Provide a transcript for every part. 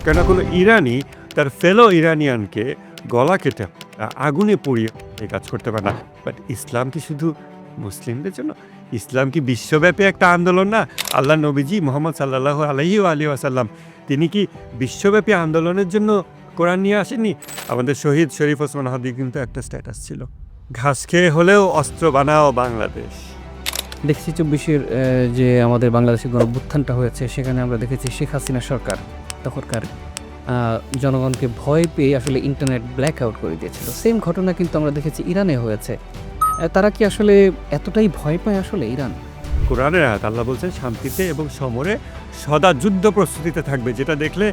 কেন কোনো ইরানি তার ফেলো ইরানিয়ানকে গলা কেটে আগুনে পুড়িয়ে এই কাজ করতে পারে না। বাট ইসলাম কি শুধু মুসলিমদের জন্য? ইসলাম কি বিশ্বব্যাপী একটা আন্দোলন না? আল্লাহ নবীজি মোহাম্মদ সাল্লাল্লাহু আলাইহি ওয়া আলিহি ওয়াসাল্লাম তিনি কি বিশ্বব্যাপী আন্দোলনের জন্য কোরআন নিয়ে আসেননি? আমাদের শহীদ শরীফ ওসমান হাদি কিন্তু একটা স্ট্যাটাস ছিল, ঘাস খেয়ে হলেও অস্ত্র বানাও বাংলাদেশ। দেখছি ২৪-এর যে আমাদের বাংলাদেশের গণঅভ্যুত্থানটা হয়েছে, সেখানে আমরা দেখেছি শেখ হাসিনা সরকার তখনকার জনগণকে ভয় পেয়ে আসলে ইন্টারনেট ব্ল্যাক আউট করে দিয়েছিল। সেম ঘটনা কিন্তু আমরা দেখেছি ইরানে হয়েছে। তারা কি আসলে এতটাই ভয় পায় আসলে ইরান? কোরআনের আয়াত আল্লাহ বলছেন শান্তিতে এবং সমরে সদা যুদ্ধ প্রস্তুতিতে থাকবে, যেটা দেখলে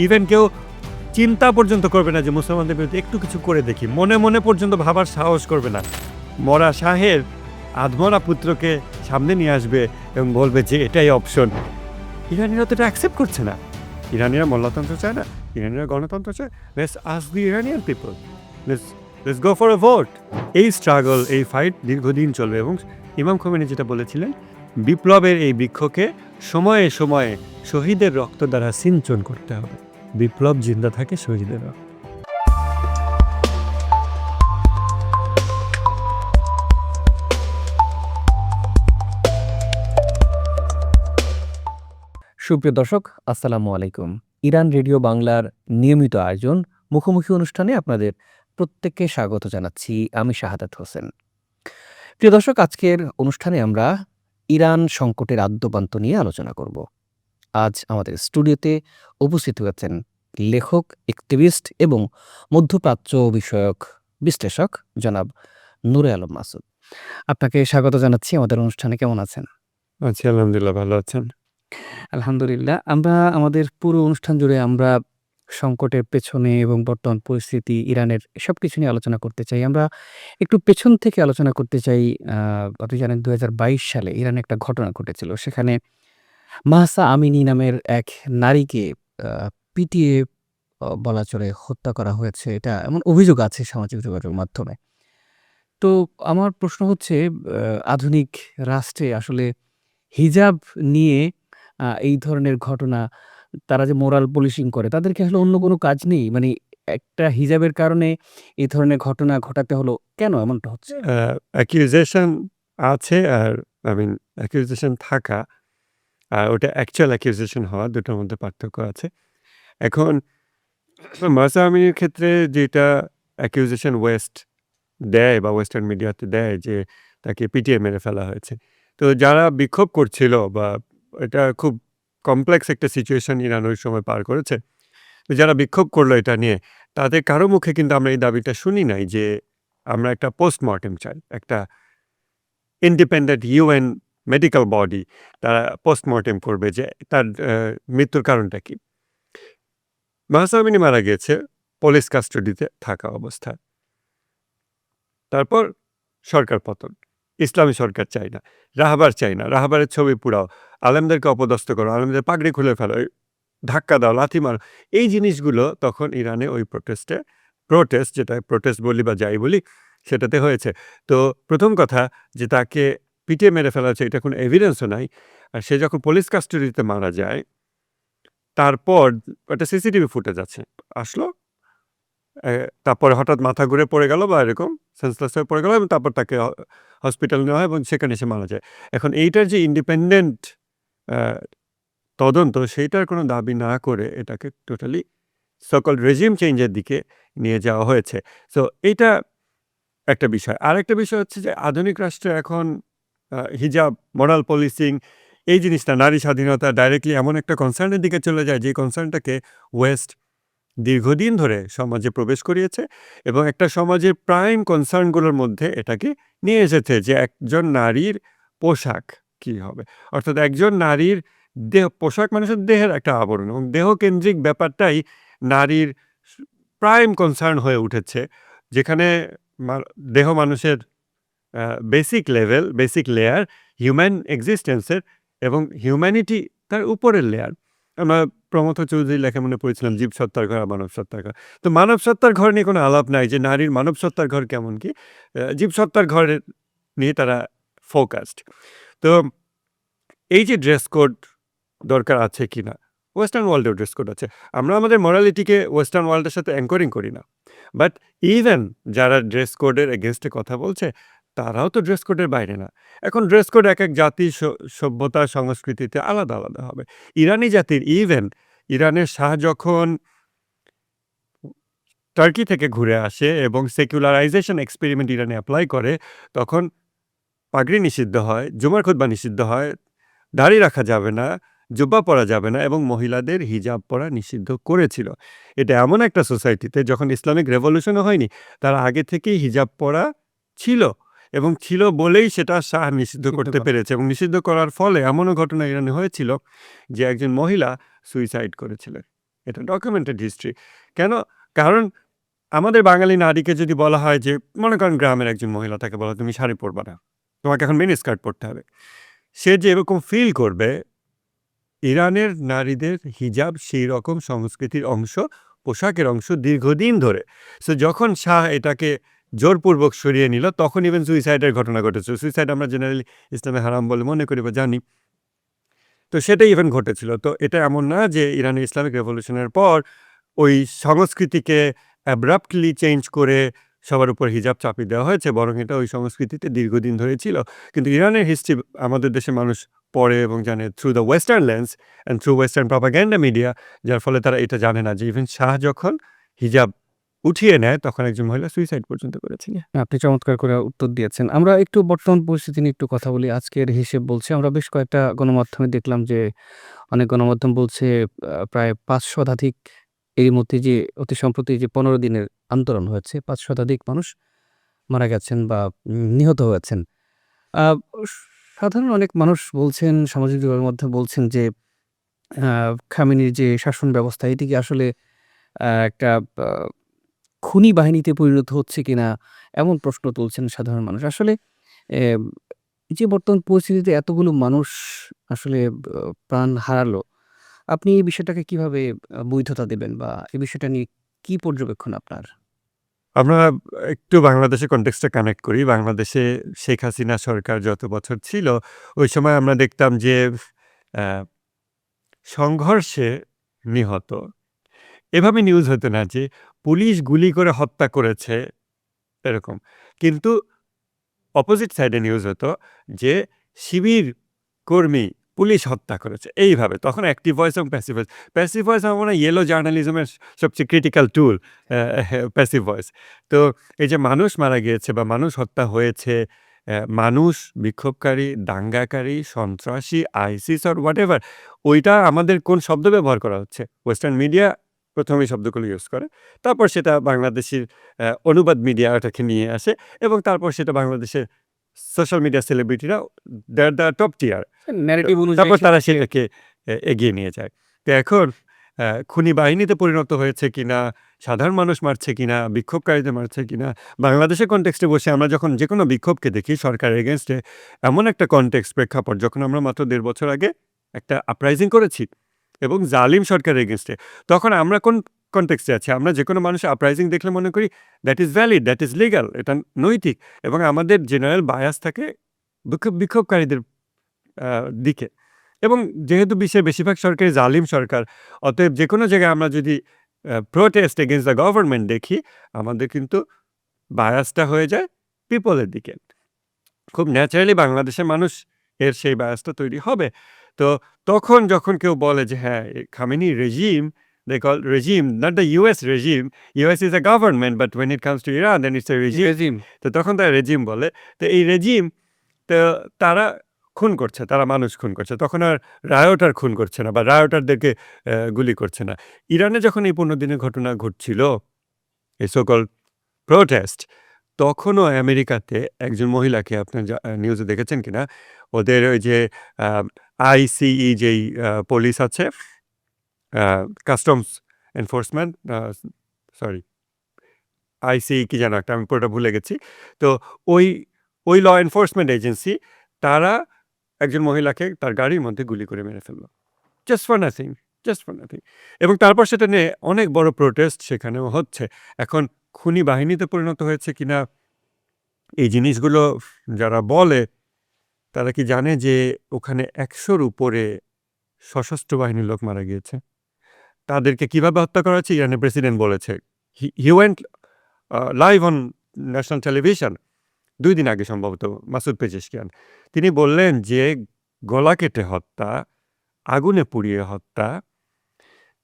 ইভেন কেউ চিন্তা পর্যন্ত করবে না যে মুসলমানদের বিরুদ্ধে একটু কিছু করে দেখি, মনে মনে পর্যন্ত ভাবার সাহস করবে না। মরা শাহের আধমরা পুত্রকে সামনে নিয়ে আসবে এবং বলবে যে এটাই অপশন। ইরানিরা তো এটা অ্যাকসেপ্ট করছে না। ইরানিরা মোল্লাতন্ত্র চায় না, ইরানিরা গণতন্ত্র চায়। Let's ask the Iranian people, let's go for a vote. এই স্ট্রাগল, এই ফাইট দীর্ঘদিন চলবে এবং ইমাম খোমেনি যেটা বলেছিলেন, বিপ্লবের এই বৃক্ষকে সময়ে সময়ে শহীদের রক্ত দ্বারা সিঞ্চন করতে হবে। বিপ্লব জিন্দা থাকে শহীদের রক্ত। সুপ্রিয় দর্শক, আসসালামু আলাইকুম। ইরান রেডিও বাংলার নিয়মিত আয়োজন মুখোমুখি অনুষ্ঠানে আপনাদের প্রত্যেককে স্বাগত জানাচ্ছি। আমি শাহাদাত হোসেন। প্রিয় দর্শক, আজকের অনুষ্ঠানে আমরা ইরান সংকটের আদ্যোপান্ত নিয়ে আলোচনা করব। আজ আমাদের স্টুডিওতে উপস্থিত হয়েছেন লেখক, অ্যাক্টিভিস্ট এবং মধ্যপ্রাচ্য বিষয়ক বিশ্লেষক জনাব নূরে আলম মাসুদ। আপনাকে স্বাগত জানাচ্ছি আমাদের অনুষ্ঠানে। কেমন আছেন? আচ্ছা, আলহামদুলিল্লাহ, ভালো আছেন? আলহামদুলিল্লাহ। আমরা আমাদের পুরো অনুষ্ঠান জুড়ে আমরা সংকটের পেছনে এবং বর্তমান পরিস্থিতি, ইরানের সবকিছু নিয়ে আলোচনা করতে চাই। আমরা একটু পেছন থেকে আলোচনা করতে চাই। আ আপনি জানেন ২০২২ সালে ইরানে একটা ঘটনা ঘটেছিল। সেখানে মাহসা আমিনি নামের এক নারীকে আ পিটিয়ে বলা চলে হত্যা করা হয়েছে। এটা এমন অভিযোগ আছে সামাজিক যোগাযোগ মাধ্যমে। তো আমার প্রশ্ন হচ্ছে, আধুনিক রাষ্ট্রে আসলে হিজাব নিয়ে এই ধরনের ঘটনা, তারা যে মোরাল পুলিশিং করে, তাদের কি আসলে অন্য কোনো কাজ নেই? মানে একটা হিজাবের কারণে এই ধরনের ঘটনা ঘটাতে হলো, কেন এমনটা হচ্ছে? অ্যাকিউজেশন আছে আর অ্যাকিউজেশন থাকা আর ওটা অ্যাকচুয়াল অ্যাকিউজেশন হওয়া, দুটোর মধ্যে পার্থক্য আছে। এখন মাহসা আমিনির ক্ষেত্রে যেটা অ্যাকিউজেশন ওয়েস্ট দেয় বা ওয়েস্টার্ন মিডিয়াতে দেয় যে তাকে পিটিয়ে মেরে ফেলা হয়েছে। তো যারা বিক্ষোভ করছিল বা এটা খুব কমপ্লেক্স একটা সিচুয়েশন ইরান ওই সময় পার করেছে। তো যারা বিক্ষোভ করলো এটা নিয়ে, তাদের কারো মুখে কিন্তু আমরা এই দাবিটা শুনি নাই যে আমরা একটা পোস্টমর্টেম চাই। একটা ইন্ডিপেন্ডেন্ট ইউএন মেডিকেল বডি তারা পোস্টমর্টেম করবে যে তার মৃত্যুর কারণটা কি। মাহসা আমিনি মারা গিয়েছে পুলিশ কাস্টডিতে থাকা অবস্থায়। তারপর সরকার পতন। ইসলামী সরকার চাই না, রাহাবার চাই না, রাহাবারের ছবি পুড়াও, আলেমদেরকে অপদস্থ করো, আলেমদের পাগড়ি খুলে ফেলো, ধাক্কা দাও, লাথি মারো। এই জিনিসগুলো তখন ইরানে ওই প্রোটেস্ট যেটা প্রোটেস্ট বলি বা যাই বলি, সেটাতে হয়েছে। তো প্রথম কথা যে তাকে পিটিয়ে মেরে ফেলা হয়েছে, এটা কোনো এভিডেন্সও নাই। আর সে যখন পুলিশ কাস্টডিতে মারা যায়, তারপর একটা সিসিটিভি ফুটেজ আছে, আসলো। তারপরে হঠাৎ মাথা ঘুরে পড়ে গেল বা এরকম সেন্সলেস হয়ে পড়ে গেল এবং তারপর তাকে হসপিটালে নেওয়া হয় এবং সেখানে এসে মারা যায়। এখন এইটার যে ইন্ডিপেন্ডেন্ট তদন্ত, সেইটার কোনো দাবি না করে এটাকে টোটালি সকল রেজিম চেঞ্জের দিকে নিয়ে যাওয়া হয়েছে। সো এইটা একটা বিষয়। আরেকটা বিষয় হচ্ছে যে আধুনিক রাষ্ট্রে এখন হিজাব, মোরাল পলিসিং, এই জিনিসটা নারী স্বাধীনতা ডাইরেক্টলি এমন একটা কনসার্নের দিকে চলে যায়, যে কনসার্নটাকে ওয়েস্ট দীর্ঘদিন ধরে সমাজে প্রবেশ করিয়েছে এবং একটা সমাজের প্রাইম কনসার্নগুলোর মধ্যে এটাকে নিয়ে এসেছে যে একজন নারীর পোশাক কী হবে। অর্থাৎ একজন নারীর পোশাক মানুষের দেহের একটা আবরণ এবং দেহকেন্দ্রিক ব্যাপারটাই নারীর প্রাইম কনসার্ন হয়ে উঠেছে, যেখানে দেহ মানুষের বেসিক লেয়ার হিউম্যান এক্সিস্টেন্সের এবং হিউম্যানিটি তার উপরের লেয়ার। আমরা প্রমথ চৌধুরীর লেখা মনে পড়েছিলাম জীব সত্তার ঘর আর মানব সত্তার ঘর। তো মানব সত্তার ঘর নিয়ে কোনো আলাপ নাই যে নারীর মানব সত্তার ঘর কেমন কি, জীব সত্তার ঘরের নিয়ে তারা ফোকাসড। তো এই যে ড্রেস কোড দরকার আছে কিনা, ওয়েস্টার্ন ওয়ার্ল্ডেও ড্রেস কোড আছে। আমরা আমাদের মরালিটিকে ওয়েস্টার্ন ওয়ার্ল্ডের সাথে অ্যাঙ্করিং করি না। বাট ইভেন যারা ড্রেস কোডের এগেইনস্টে কথা বলছে, তারাও তো ড্রেস কোডের বাইরে না। এখন ড্রেস কোড একেক জাতি সভ্যতা, সংস্কৃতিতে আলাদা, আলাদা হবে। ইরানি জাতির ইরানের শাহ যখন টার্কি থেকে ঘুরে আসে এবং সেকুলারাইজেশন এক্সপেরিমেন্ট ইরানে এপ্লাই করে, তখন পাগড়ি নিষিদ্ধ হয়, জুমার খুতবা নিষিদ্ধ হয়, দাড়ি রাখা যাবে না, জুব্বা পরা যাবে না এবং মহিলাদের হিজাব পরা নিষিদ্ধ করেছিল। এটা এমন একটা সোসাইটিতে যখন ইসলামিক রেভলিউশনও হয়নি, তার আগে থেকেই হিজাব পরা ছিল এবং ছিল বলেই সেটা শাহ নিষিদ্ধ নিষিদ্ধ করতে করা। পেরেছে এবং নিষিদ্ধ করার ফলে এমনও ঘটনা ইরানে হয়েছিল যে একজন মহিলা সুইসাইড করেছিলেন। এটা ডকুমেন্টেড হিস্ট্রি। কেন? কারণ আমাদের বাঙালি নারীকে যদি বলা হয় যে, মনে করেন গ্রামের একজন মহিলা, তাকে বলা হয়, তুমি শাড়ি পরবা না, তোমাকে এখন মিনি স্কার্ট পরতে হবে। সে যে এরকম ফিল করবে, ইরানের নারীদের হিজাব সেই রকম সংস্কৃতির অংশ, পোশাকের অংশ দীর্ঘদিন ধরে। সো যখন শাহ এটাকে জোরপূর্বক সরিয়ে নিল, তখন ইভেন সুইসাইডের ঘটনা ঘটেছে। সুইসাইড আমরা জেনারেলি ইসলামে হারাম বলে মনে করি বা জানি। তো সেটাই ইভেন ঘটেছিল। তো এটা এমন না যে ইরানের ইসলামিক রেভলিউশনের পর ওই সংস্কৃতিকে অ্যাব্রাপ্টলি চেঞ্জ করে সবার উপর হিজাব চাপিয়ে দেওয়া হয়েছে, বরং এটা ওই সংস্কৃতিতে দীর্ঘদিন ধরে ছিল। কিন্তু ইরানের হিস্ট্রি আমাদের দেশের মানুষ পড়ে এবং জানে through the western lens and through western propaganda media, যার ফলে তারা এটা জানে না যে ইভেন শাহ যখন হিজাব উঠিয়ে নেয়, তখন একজন মহিলা সুইসাইড পর্যন্ত করেছিল। আপনি চমৎকার করে উত্তর দিয়েছেন। আমরা একটু বর্তমান পরিস্থিতি নিয়ে একটু কথা বলি। আজকের হিসেব বলছে, আমরা বেশ কয়েকটা গণমাধ্যমে দেখলাম যে অনেক গণমাধ্যম বলছে প্রায় ৫ শতাধিক, এরই মধ্যে যে অতি সম্প্রতি যে ১৫ দিনের আন্দোলন হয়েছে, ৫ শতাধিক মানুষ মারা গেছেন বা নিহত হয়েছেন। আ সাধারণ অনেক মানুষ বলছেন, সামাজিক যোগাযোগের মাধ্যমে বলছেন যে আ খামেনির যে শাসন ব্যবস্থা, এটি কি আসলে একটা আ খুনি বাহিনীতে পরিণত হচ্ছে কিনা, এমন প্রশ্ন তুলছেন সাধারণ মানুষ। আসলে এম এই যে বর্তমান পরিস্থিতিতে এতগুলো মানুষ আসলে প্রাণ হারালো, আপনি এই বিষয়টাকে কিভাবে বৈধতা দেবেন বা এই বিষয়টা নিয়ে কি পর্যবেক্ষণ আপনার? আমরা একটু বাংলাদেশের কনটেক্সটে কানেক্ট করি। বাংলাদেশে শেখ হাসিনা সরকার যত বছর ছিল, ওই সময় আমরা দেখতাম যে অ্যা সংঘর্ষে নিহত। এভাবে নিউজ হতো না যে পুলিশ গুলি করে হত্যা করেছে, এরকম। কিন্তু অপোজিট সাইডে নিউজ হতো যে শিবির কর্মী পুলিশ হত্যা করেছে, এইভাবে। তখন অ্যাক্টিভ ভয়েস এবং প্যাসিভ ভয়েস। প্যাসিভ ভয়েস আমার মনে হয় ইয়েলো জার্নালিজমের সবচেয়ে ক্রিটিক্যাল টুল, প্যাসিভ ভয়েস। তো এই যে মানুষ মারা গিয়েছে বা মানুষ হত্যা হয়েছে, মানুষ, বিক্ষোভকারী, দাঙ্গাকারী, সন্ত্রাসী, আইসিস অর হোয়াটএভার, ওইটা আমাদের কোন শব্দ ব্যবহার করা হচ্ছে? ওয়েস্টার্ন মিডিয়া ১ম এই শব্দগুলো ইউজ করে। তারপর সেটা বাংলাদেশের অনুবাদ মিডিয়া ওটাকে নিয়ে আসে এবং তারপর সেটা বাংলাদেশের সোশ্যাল মিডিয়া সেলিব্রিটিরা, they are the top tier. Narrative অনুযায়ী তারপর তারা সেটাকে সেটাকে এগিয়ে নিয়ে যায়। তো এখন খুনি বাহিনীতে পরিণত হয়েছে কিনা, সাধারণ মানুষ মারছে কিনা, বিক্ষোভকারীদের মারছে কিনা, বাংলাদেশের কনটেক্সটে বসে আমরা যখন যেকোনো বিক্ষোভকে দেখি সরকারের এগেইনস্টে, এমন একটা কনটেক্সট, প্রেক্ষাপট, যখন আমরা মাত্র ১.৫ বছর আগে একটা আপরাইজিং করেছি এবং জালিম সরকারের এগেইনস্টে, তখন আমরা কোন কনটেক্সটে আছি? আমরা যেকোনো মানুষের আপরাইজিং দেখলে মনে করি that is valid, that is legal, এটা নৈতিক, এবং আমাদের জেনারেল বায়াস থাকে বিক্ষোভকারীদের দিকে। এবং যেহেতু বিশ্বের বেশিরভাগ সরকারই জালিম সরকার, অতএব যেকোনো জায়গায় আমরা যদি প্রোটেস্ট এগেইনস্ট দ্য গভর্নমেন্ট দেখি, আমাদের কিন্তু বায়াসটা হয়ে যায় পিপলের দিকে। খুব ন্যাচারালি বাংলাদেশের মানুষ এর সেই বায়াসটা তৈরি হবে। তো তখন যখন কেউ বলে যে হ্যাঁ, Khamenei regime, they call regime, not the US regime. US is a government, but when it comes to Iran, then it's a regime. Regime. তো তখন তারা রেজিম বলে। তো এই রেজিম, তো তারা খুন করছে, তারা মানুষ খুন করছে। তখন আর রায়োটার খুন করছে না বা রায়োটারদেরকে গুলি করছে না। ইরানে যখন এই ১৫ দিনের ঘটনা ঘটছিল, এই সো কল্ড প্রোটেস্ট, তখনও আমেরিকাতে একজন মহিলাকে, আপনার নিউজে দেখেছেন কিনা, ওদের ওই যে আ আইসিই যেই পুলিশ আছে, কাস্টমস এনফোর্সমেন্ট, সরি, আইসিই কি যেন একটা, আমি পুরোটা ভুলে গেছি। তো ওই ওই ল এনফোর্সমেন্ট এজেন্সি, তারা একজন মহিলাকে তার গাড়ির মধ্যে গুলি করে মেরে ফেলল। Just for nothing, just for nothing. এবং তারপর সেটা নিয়ে অনেক বড় প্রোটেস্ট সেখানেও হচ্ছে। এখন খুনি বাহিনীতে পরিণত হয়েছে কিনা, এই জিনিসগুলো যারা বলে, তারা কি জানে যে ওখানে ১০০'র উপরে সশস্ত্র বাহিনীর লোক মারা গিয়েছে। তাদেরকে কিভাবে হত্যা করা হচ্ছে ইরানের প্রেসিডেন্ট বলেছে। He went live on national television ২ দিন আগে সম্ভবত মাসুদ পেজেশকিয়ান। তিনি বললেন যে গলা কেটে হত্যা, আগুনে পুড়িয়ে হত্যা,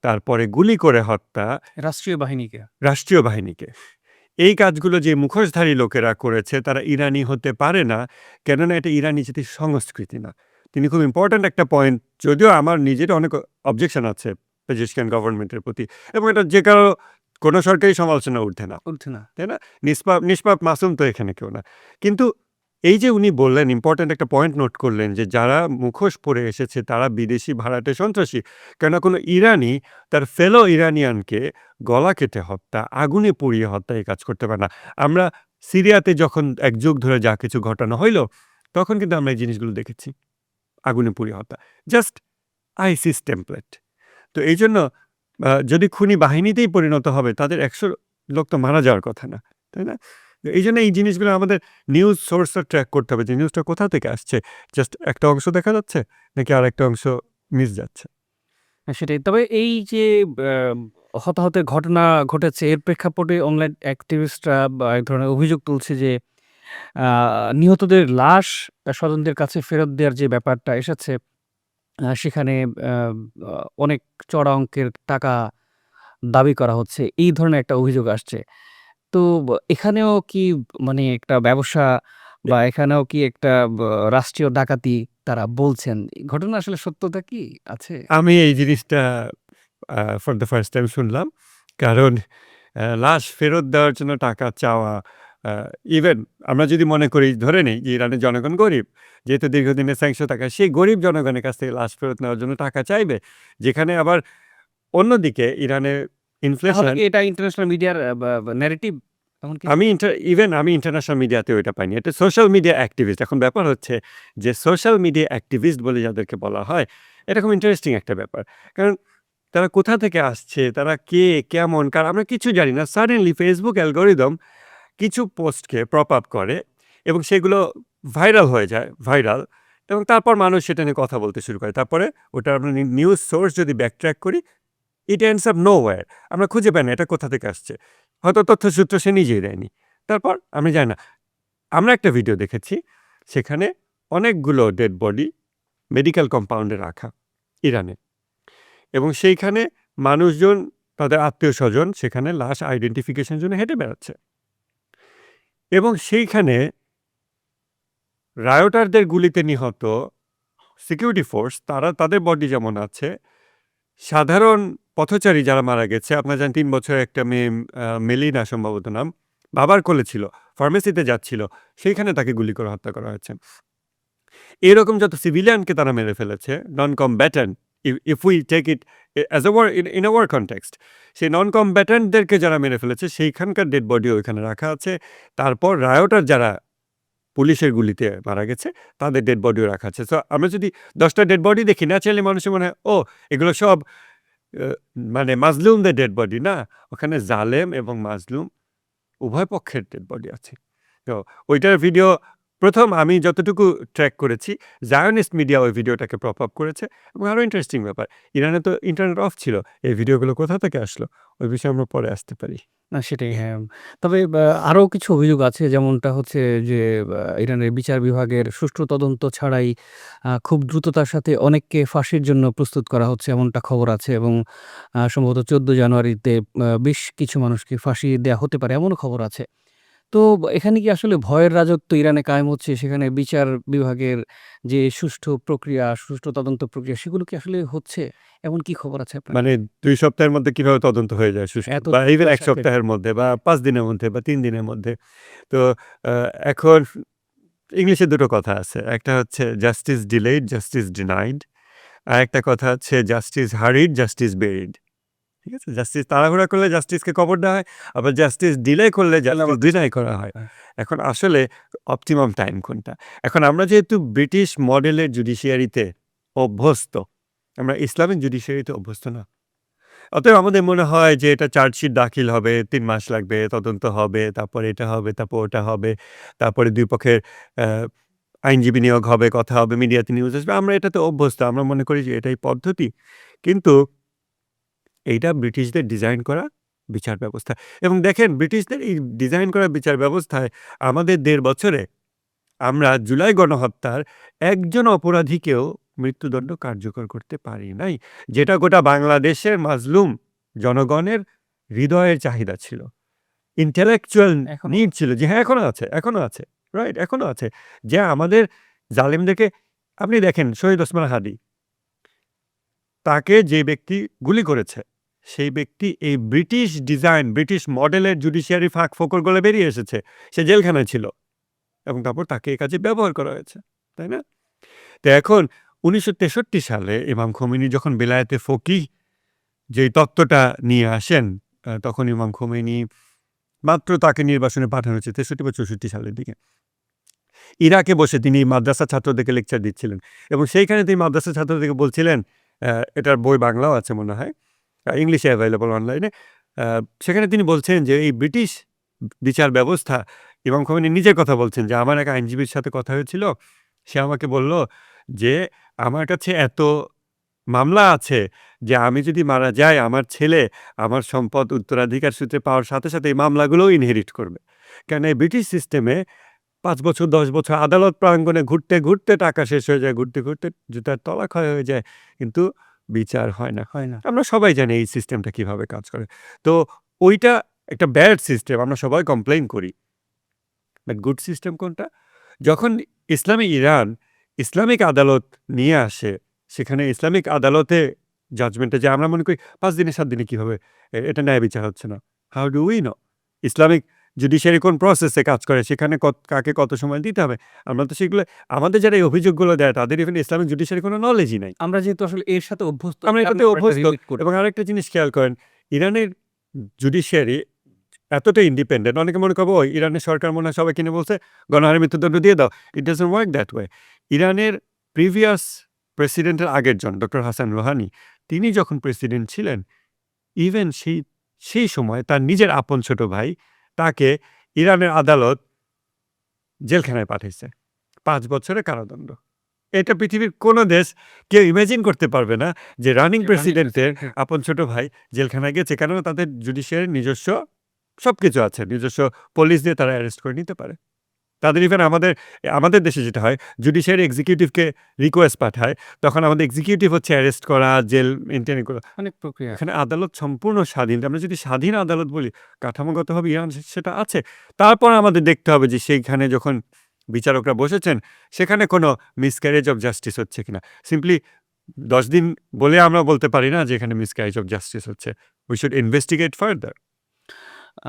তারপরে গুলি করে হত্যা রাষ্ট্রীয় বাহিনীকে। রাষ্ট্রীয় বাহিনীকে। এই কাজগুলো যে মুখোশধারী লোকেরা করেছে তারা ইরানি হতে পারে না, কেননা এটা ইরানি জাতির সংস্কৃতি না। তিনি খুব ইম্পোর্ট্যান্ট একটা পয়েন্ট, যদিও আমার নিজের অনেক অবজেকশন আছে পেজেশকিয়ান গভর্নমেন্টের প্রতি এবং এটা যে কারো কোনো সরকারি সমালোচনা ঊর্ধ্বে না। উঠছে না। তাই না? নিষ্পাপ মাসুম তো এখানে কেউ না। কিন্তু এই যে উনি বললেন, ইম্পোর্ট্যান্ট একটা পয়েন্ট নোট করলেন যে যারা মুখোশ পরে এসেছে তারা বিদেশি ভাড়াটে সন্ত্রাসী। কেননা কোনো ইরানি তার ফেলো ইরানিয়ানকে গলা কেটে হত্যা, আগুনে পুড়িয়ে হত্যা এই কাজ করতে পারে না। আমরা সিরিয়াতে যখন এক যুগ ধরে যা কিছু ঘটানো হইল, তখন কিন্তু আমরা এই জিনিসগুলো দেখেছি। আগুনে পুড়িয়ে হত্যা। Just ISIS template. তো এইজন্য যদি খুনি বাহিনীতেই পরিণত হবে তাদের ১০০ লোক তো মারা যাওয়ার কথা না। তাই না? এইজন্য এই জিনিসগুলো আমাদের নিউজ সোর্সটা ট্র্যাক করতে হবে যে নিউজটা কোথা থেকে আসছে। জাস্ট একটা অংশ দেখা যাচ্ছে নাকি আরেকটা অংশ মিস যাচ্ছে। সেটাই। তবে এই যে হতাহতের ঘটনা ঘটেছে এর প্রেক্ষাপটে অনলাইন অ্যাক্টিভিস্টরা এক ধরনের অভিযোগ তুলছে যে আ নিহতদের লাশ স্বজনদের কাছে ফেরত দেওয়ার যে ব্যাপারটা এসেছে সেখানে আ আ অনেক চড়া অঙ্কের টাকা দাবি করা হচ্ছে। এই ধরনের একটা অভিযোগ আসছে। তো এখানেও কি মানে একটা ব্যবসা বা এখানেও কি একটা রাষ্ট্রীয় ডাকাতি তারা বলছেন। এই ঘটনা আসলে সত্যতা কি আছে? আমি এই জিনিসটা ফর দ্য ফার্স্ট টাইম শুনলাম। কারণ লাশ ফেরত দেওয়ার জন্য টাকা চাওয়া, আ ইভেন আমরা যদি মনে করি ধরে নেই যে ইরানের জনগণ গরিব। যেহেতু দীর্ঘদিনের স্যাংশন থাকা, সেই গরিব জনগণের কাছ থেকে লাশ ফেরত নেওয়ার জন্য টাকা চাইবে। যেখানে আবার অন্যদিকে ইরানের তাহলে ইনফ্লেশন কি এটা ইন্টারন্যাশনাল মিডিয়ার বা ন্যারেটিভ এমন কিছু? আমি ইন্টারন্যাশনাল মিডিয়াতেও এটা পাইনি। এটা সোশ্যাল মিডিয়া অ্যাক্টিভিস্ট। এখন ব্যাপার হচ্ছে যে সোশ্যাল মিডিয়া অ্যাক্টিভিস্ট বলে যাদেরকে বলা হয়, এটা খুব ইন্টারেস্টিং একটা ব্যাপার। কারণ তারা কোথা থেকে আসছে, তারা কে, কেমন, আমরা কিছু জানি না। সাডেনলি Facebook অ্যালগরিদম কিছু পোস্টকে প্রপ আপ করে এবং সেগুলো ভাইরাল হয়ে যায়, এবং তারপর মানুষ সেটা নিয়ে কথা বলতে শুরু করে। তারপরে ওটা আমরা নিউজ সোর্স যদি ব্যাকট্র্যাক করি, ইট এন্ডস আপ নোহোয়্যার। আমরা খুঁজে পাই না এটা কোথা থেকে আসছে। হয়তো তথ্যসূত্র সে নিজেই দেয়নি। তারপর আমি জানি না। আমরা একটা ভিডিও দেখেছি, সেখানে অনেকগুলো ডেড বডি মেডিকেল কম্পাউন্ডে রাখা ইরানে। এবং সেইখানে মানুষজন, তাদের আত্মীয়স্বজন সেখানে লাশ আইডেন্টিফিকেশনের জন্য হেঁটে বেড়াচ্ছে। এবং সেইখানে রায়োটারদের গুলিতে নিহত সিকিউরিটি ফোর্স, তারা তাদের বডি যেমন আছে, সাধারণ পথচারী যারা মারা গেছে, আপনারা জানেন ৩ বছরের একটা মেয়ে, মেলিনা সম্ভবত নাম, বাবার কোলে ছিল, ফার্মেসিতে যাচ্ছিল, সেইখানে তাকে গুলি করে হত্যা করা হয়েছে। এরকম যত সিভিলিয়ানকে তারা মেরে ফেলেছে, non combatant, if we take it as a war in a war context, সেই নন কমব্যাটেন্টদেরকে যারা মেরে ফেলেছে সেইখানকার ডেড বডিও ওইখানে রাখা আছে। তারপর রায়োটার যারা পুলিশের গুলিতে মারা গেছে তাদের ডেড বডিও রাখা আছে। সো আমরা যদি ১০টা ডেড বডি দেখি, ন্যাচারালি মানুষের মনে হয় ও এগুলো সব মানে মাজলুমদের ডেড বডি। না, ওখানে জালেম এবং মাজলুম উভয় পক্ষের ডেড বডি আছে। তো ওইটার ভিডিও প্রথম আমি যতটুকু ট্র্যাক করেছি, জায়নিস্ট মিডিয়া ওই ভিডিওটাকে প্রপ আপ করেছে এবং আরও ইন্টারেস্টিং ব্যাপার, ইরানে তো ইন্টারনেট অফ ছিল। এই ভিডিওগুলো কোথা থেকে আসলো? ওই বিষয়ে আমরা পরে আসতে পারি। না সেটাই হ্যাঁ। তবে আরো কিছু অভিযোগ আছে যেমনটা হচ্ছে যে ইরানের বিচার বিভাগের সুষ্ঠু তদন্ত ছাড়াই খুব দ্রুততার সাথে অনেককে ফাঁসির জন্য প্রস্তুত করা হচ্ছে এমনটা খবর আছে এবং সম্ভবত ১৪ জানুয়ারিতে বেশ কিছু মানুষকে ফাঁসি দেয়া হতে পারে এমনও খবর আছে। তো এখানে কি আসলে ভয়ের রাজত্ব ইরানে কায়েম হচ্ছে? সেখানে বিচার বিভাগের যে সুষ্ঠু প্রক্রিয়া, সুষ্ঠু তদন্ত প্রক্রিয়া সেগুলো কি আসলে হচ্ছে? এমন কি খবর আছে আপনার? মানে ২ সপ্তাহের মধ্যে কিভাবে তদন্ত হয়ে যায় সুষ্ঠু? এত বা ইভেন দ্রুততার ১ সাথে? সপ্তাহের মধ্যে বা ৫ দিনের মধ্যে বা ৩ দিনের মধ্যে। তো আ এখন ইংলিশে ২ টো কথা আছে। একটা হচ্ছে জাস্টিস ডিলেইড, জাস্টিস ডিনাইড। আরেকটা কথা হচ্ছে জাস্টিস হারিড, জাস্টিস বেরিড। ঠিক আছে? জাস্টিস তাড়াহুড়া করলে জাস্টিসকে কবর দেওয়া হয়। আবার জাস্টিস ডিলে করলে জাস্টিস ডিনাই করা হয়। হ্যাঁ। এখন আসলে অপটিমাম টাইম কোনটা? এখন আমরা যেহেতু ব্রিটিশ মডেলের জুডিশিয়ারিতে অভ্যস্ত, আমরা ইসলামিক জুডিশিয়ারিতে অভ্যস্ত না। অতএব আমাদের মনে হয় যে এটা চার্জশিট দাখিল হবে, ৩ মাস লাগবে, তদন্ত হবে, তারপরে এটা হবে, তারপর ওটা হবে। তারপরে ২ পক্ষের অ্যা আইনজীবী নিয়োগ হবে, কথা হবে, মিডিয়াতে নিউজ আসবে। আমরা এটাতে অভ্যস্ত। আমরা মনে করি যে এটাই পদ্ধতি। কিন্তু এইটা ব্রিটিশদের ডিজাইন করা বিচার ব্যবস্থা। এবং দেখেন ব্রিটিশদের এই ডিজাইন করা বিচার ব্যবস্থায় আমাদের ১.৫ বছরে আমরা জুলাই গণহত্যার একজন অপরাধীকেও মৃত্যুদণ্ড কার্যকর করতে পারি নাই। যেটা গোটা বাংলাদেশের মাজলুম জনগণের হৃদয়ের চাহিদা ছিল। ইন্টেলেকচুয়াল এখনো নিড ছিল যে হ্যাঁ, এখনো আছে, এখনো আছে। রাইট? এখনো আছে। যে আমাদের জালেমদেরকে আপনি দেখেন শহীদ ওসমান হাদি, তাকে যে ব্যক্তি গুলি করেছে, সেই ব্যক্তি এই ব্রিটিশ ডিজাইন, ব্রিটিশ মডেলের জুডিশিয়ারি ফাঁক-ফোকর গলে বেরিয়ে এসেছে। সে জেলখানায় ছিল এবং তারপর তাকে এই কাজে ব্যবহার করা হয়েছে। তাই না? তো এখন ১৯৬৩ সালে ইমাম খোমেনি যখন বেলায়েতে ফকিহ যেই তত্ত্বটা নিয়ে আসেন, তখন ইমাম খোমেনি মাত্র তাকে নির্বাসনে পাঠানো হয়েছে ৬৩ বা ৬৪ সালের দিকে। ইরাকে বসে তিনি মাদ্রাসা ছাত্রদেরকে লেকচার দিচ্ছিলেন এবং সেইখানে তিনি মাদ্রাসা ছাত্রদেরকে বলছিলেন, এটার বই বাংলাও আছে মনে হয়, ইংলিশে অ্যাভেলেবল অনলাইনে। সেখানে তিনি বলছেন যে এই ব্রিটিশ বিচার ব্যবস্থা, ইমাম খোমেনি নিজের কথা বলছেন যে আমার এক আইনজীবীর সাথে কথা হয়েছিল। সে আমাকে বলল যে আমার কাছে এত মামলা আছে যে আমি যদি মারা যাই আমার ছেলে আমার সম্পদ উত্তরাধিকার সূত্রে পাওয়ার সাথে, সাথে এই মামলাগুলোও ইনহেরিট করবে। কেন এই ব্রিটিশ সিস্টেমে ৫ বছর ১০ বছর আদালত প্রাঙ্গণে ঘুরতে, ঘুরতে টাকা শেষ হয়ে যায়, ঘুরতে, ঘুরতে জুতার তলা ক্ষয় হয়ে যায়। কিন্তু বিচার হয় না। হয় না। আমরা সবাই জানি এই সিস্টেমটা কিভাবে কাজ করে। তো ওইটা একটা ব্যাড সিস্টেম, আমরা সবাই কমপ্লেইন করি। বাট গুড সিস্টেম কোনটা? যখন ইসলামী ইরান ইসলামিক আদালত নিয়ে আসে, সেখানে ইসলামিক আদালতে জাজমেন্টে যে আমরা মনে করি ৫ দিনে ৭ দিনে কিভাবে এটা ন্যায় বিচার হচ্ছে না। How do we know? Islamic judiciary কোন প্রসেসে কাজ করে, সেখানে কাকে কত সময় দিতে হবে। আমরা তো সেগুলো, আমাদের যারা এই অভিযোগগুলো দেয় তাদের ইভেন ইসলামিক জুডিশিয়ারি কোনো নলেজই নাই। আমরা যেহেতু আসলে এর সাথে অভ্যস্ত আমরা যার এটাতে কারণে আমরা এটা অভ্যস্ত। রিলেট করি। এবং আরেকটা জিনিস খেয়াল করেন, ইরানের জুডিশিয়ারি এতটা ইন্ডিপেন্ডেন্ট, অনেকে মনে করবো ওই ইরানের সরকার মনে হয় সবাই কিনে বলছে গণহারে মৃত্যুদণ্ড দিয়ে দাও। It doesn't work that way. ইরানের প্রিভিয়াস প্রেসিডেন্টের আগের জন ডক্টর হাসান রোহানি, তিনি যখন প্রেসিডেন্ট ছিলেন, ইভেন সেই সময় তার নিজের আপন ছোট ভাই তাকে ইরানের আদালত জেলখানায় পাঠাইছে ৫ বছরের কারাদণ্ড। এটা পৃথিবীর কোনো দেশ কেউ ইমাজিন করতে পারবে না যে রানিং প্রেসিডেন্টের আপন ছোট ভাই জেলখানায় গেছে। কেননা তাদের জুডিশিয়ারির নিজস্ব সবকিছু আছে। নিজস্ব পুলিশ দিয়ে তারা অ্যারেস্ট করে নিতে পারে। তাদের ইভেন আমাদের দেশে যেটা হয়, জুডিশিয়ারি এক্সিকিউটিভকে রিকোয়েস্ট পাঠায়। তখন আমাদের এক্সিকিউটিভ হচ্ছে অ্যারেস্ট করা, জেল মেইনটেইন করা। অনেক প্রক্রিয়া। এখানে আদালত সম্পূর্ণ স্বাধীন। আমরা যদি স্বাধীন আদালত বলি, কাঠামোগতভাবে ইরান সেটা আছে। তারপর আমাদের দেখতে হবে যে সেইখানে যখন বিচারকরা বসেছেন, সেখানে কোনো মিসক্যারেজ অফ জাস্টিস হচ্ছে কিনা। সিম্পলি ১০ দিন বলে আমরা বলতে পারি না যে এখানে মিসক্যারেজ অফ জাস্টিস হচ্ছে। We should investigate further.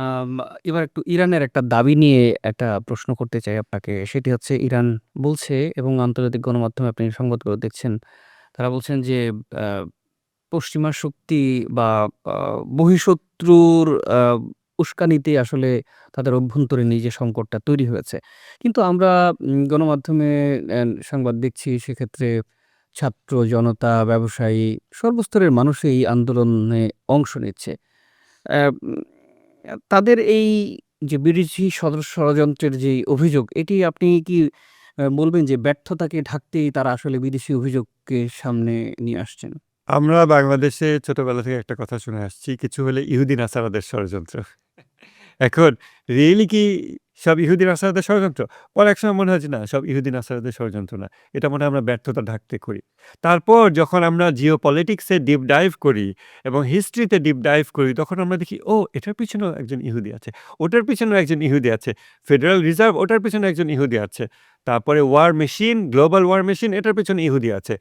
আম এবার একটু ইরানের একটা দাবি নিয়ে একটা প্রশ্ন করতে চাই আপনাকে। সেটি হচ্ছে ইরান বলছে এবং আন্তর্জাতিক গণমাধ্যমে আপনি সংবাদগুলো দেখছেন। তারা বলছেন যে আ পশ্চিমা শক্তি বা আ বহিঃশত্রুর আ উস্কানিতে আসলে তাদের অভ্যন্তরীণ এই যে সংকটটা তৈরি হয়েছে। কিন্তু আমরা গণমাধ্যমে সংবাদ দেখছি সেক্ষেত্রে ছাত্র, জনতা, ব্যবসায়ী সর্বস্তরের মানুষই এই আন্দোলনে অংশ নিচ্ছে। অ্যা উম তাদের এই যে বিদেশি ষড়যন্ত্রের যেই অভিযোগ, এটি আপনি কি বলবেন যে ব্যর্থতাকে ঢাকতেই তারা আসলে বিদেশি অভিযোগকে সামনে নিয়ে আসছেন? আমরা বাংলাদেশে ছোটবেলা থেকে একটা কথা শুনে আসছি, কিছু হলে ইহুদি নাসারাদের ষড়যন্ত্র। এখন রিয়েলি কি সব ইহুদি নাসারাদের ষড়যন্ত্র? পরে একসময় মনে হয় যে না, সব ইহুদি নাসারাদের ষড়যন্ত্র না। এটা মনে হয় আমরা ব্যর্থতা ঢাকতে করি। তারপর যখন আমরা জিওপলিটিক্সে ডিপ ডাইভ করি এবং হিস্ট্রিতে ডিপ ডাইভ করি, তখন আমরা দেখি ও এটার পিছনেও একজন ইহুদি আছে, ওটার পিছনেও একজন ইহুদি আছে, ফেডারেল রিজার্ভ ওটার পিছনে একজন ইহুদি আছে। তারপরে war machine, global war machine এটার পেছনে ইহুদি আছে।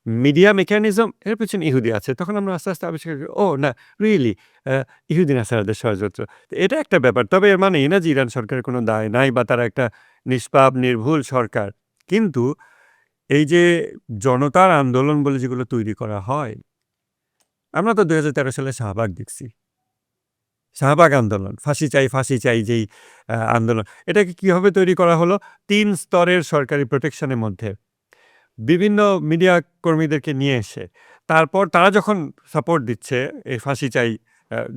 মিডিয়া মেকানিজম এর পেছনে ইহুদি আছে। তখন আমরা আস্তে, আস্তে আবিষ্কার করি ও না, রিয়েলি ইহুদি নাসারাদের ষড়যন্ত্র। তো এটা একটা ব্যাপার। তবে এর মানে এই না যে ইরান সরকারের কোনো দায় নাই বা তারা একটা নিষ্পাপ নির্ভুল সরকার। কিন্তু এই যে জনতার আন্দোলন বলে যেগুলো তৈরি করা হয়, আমরা তো ২০১৩ সালে শাহবাগ দেখছি। শাহবাগ আন্দোলন, ফাঁসি চাই যেই আন্দোলন। এটাকে কিভাবে তৈরি করা হলো? ৩ স্তরের সরকারি প্রোটেকশনের মধ্যে বিভিন্ন মিডিয়া কর্মীদেরকে নিয়ে এসে, তারপর তারা যখন সাপোর্ট দিচ্ছে এই ফাঁসি চাই,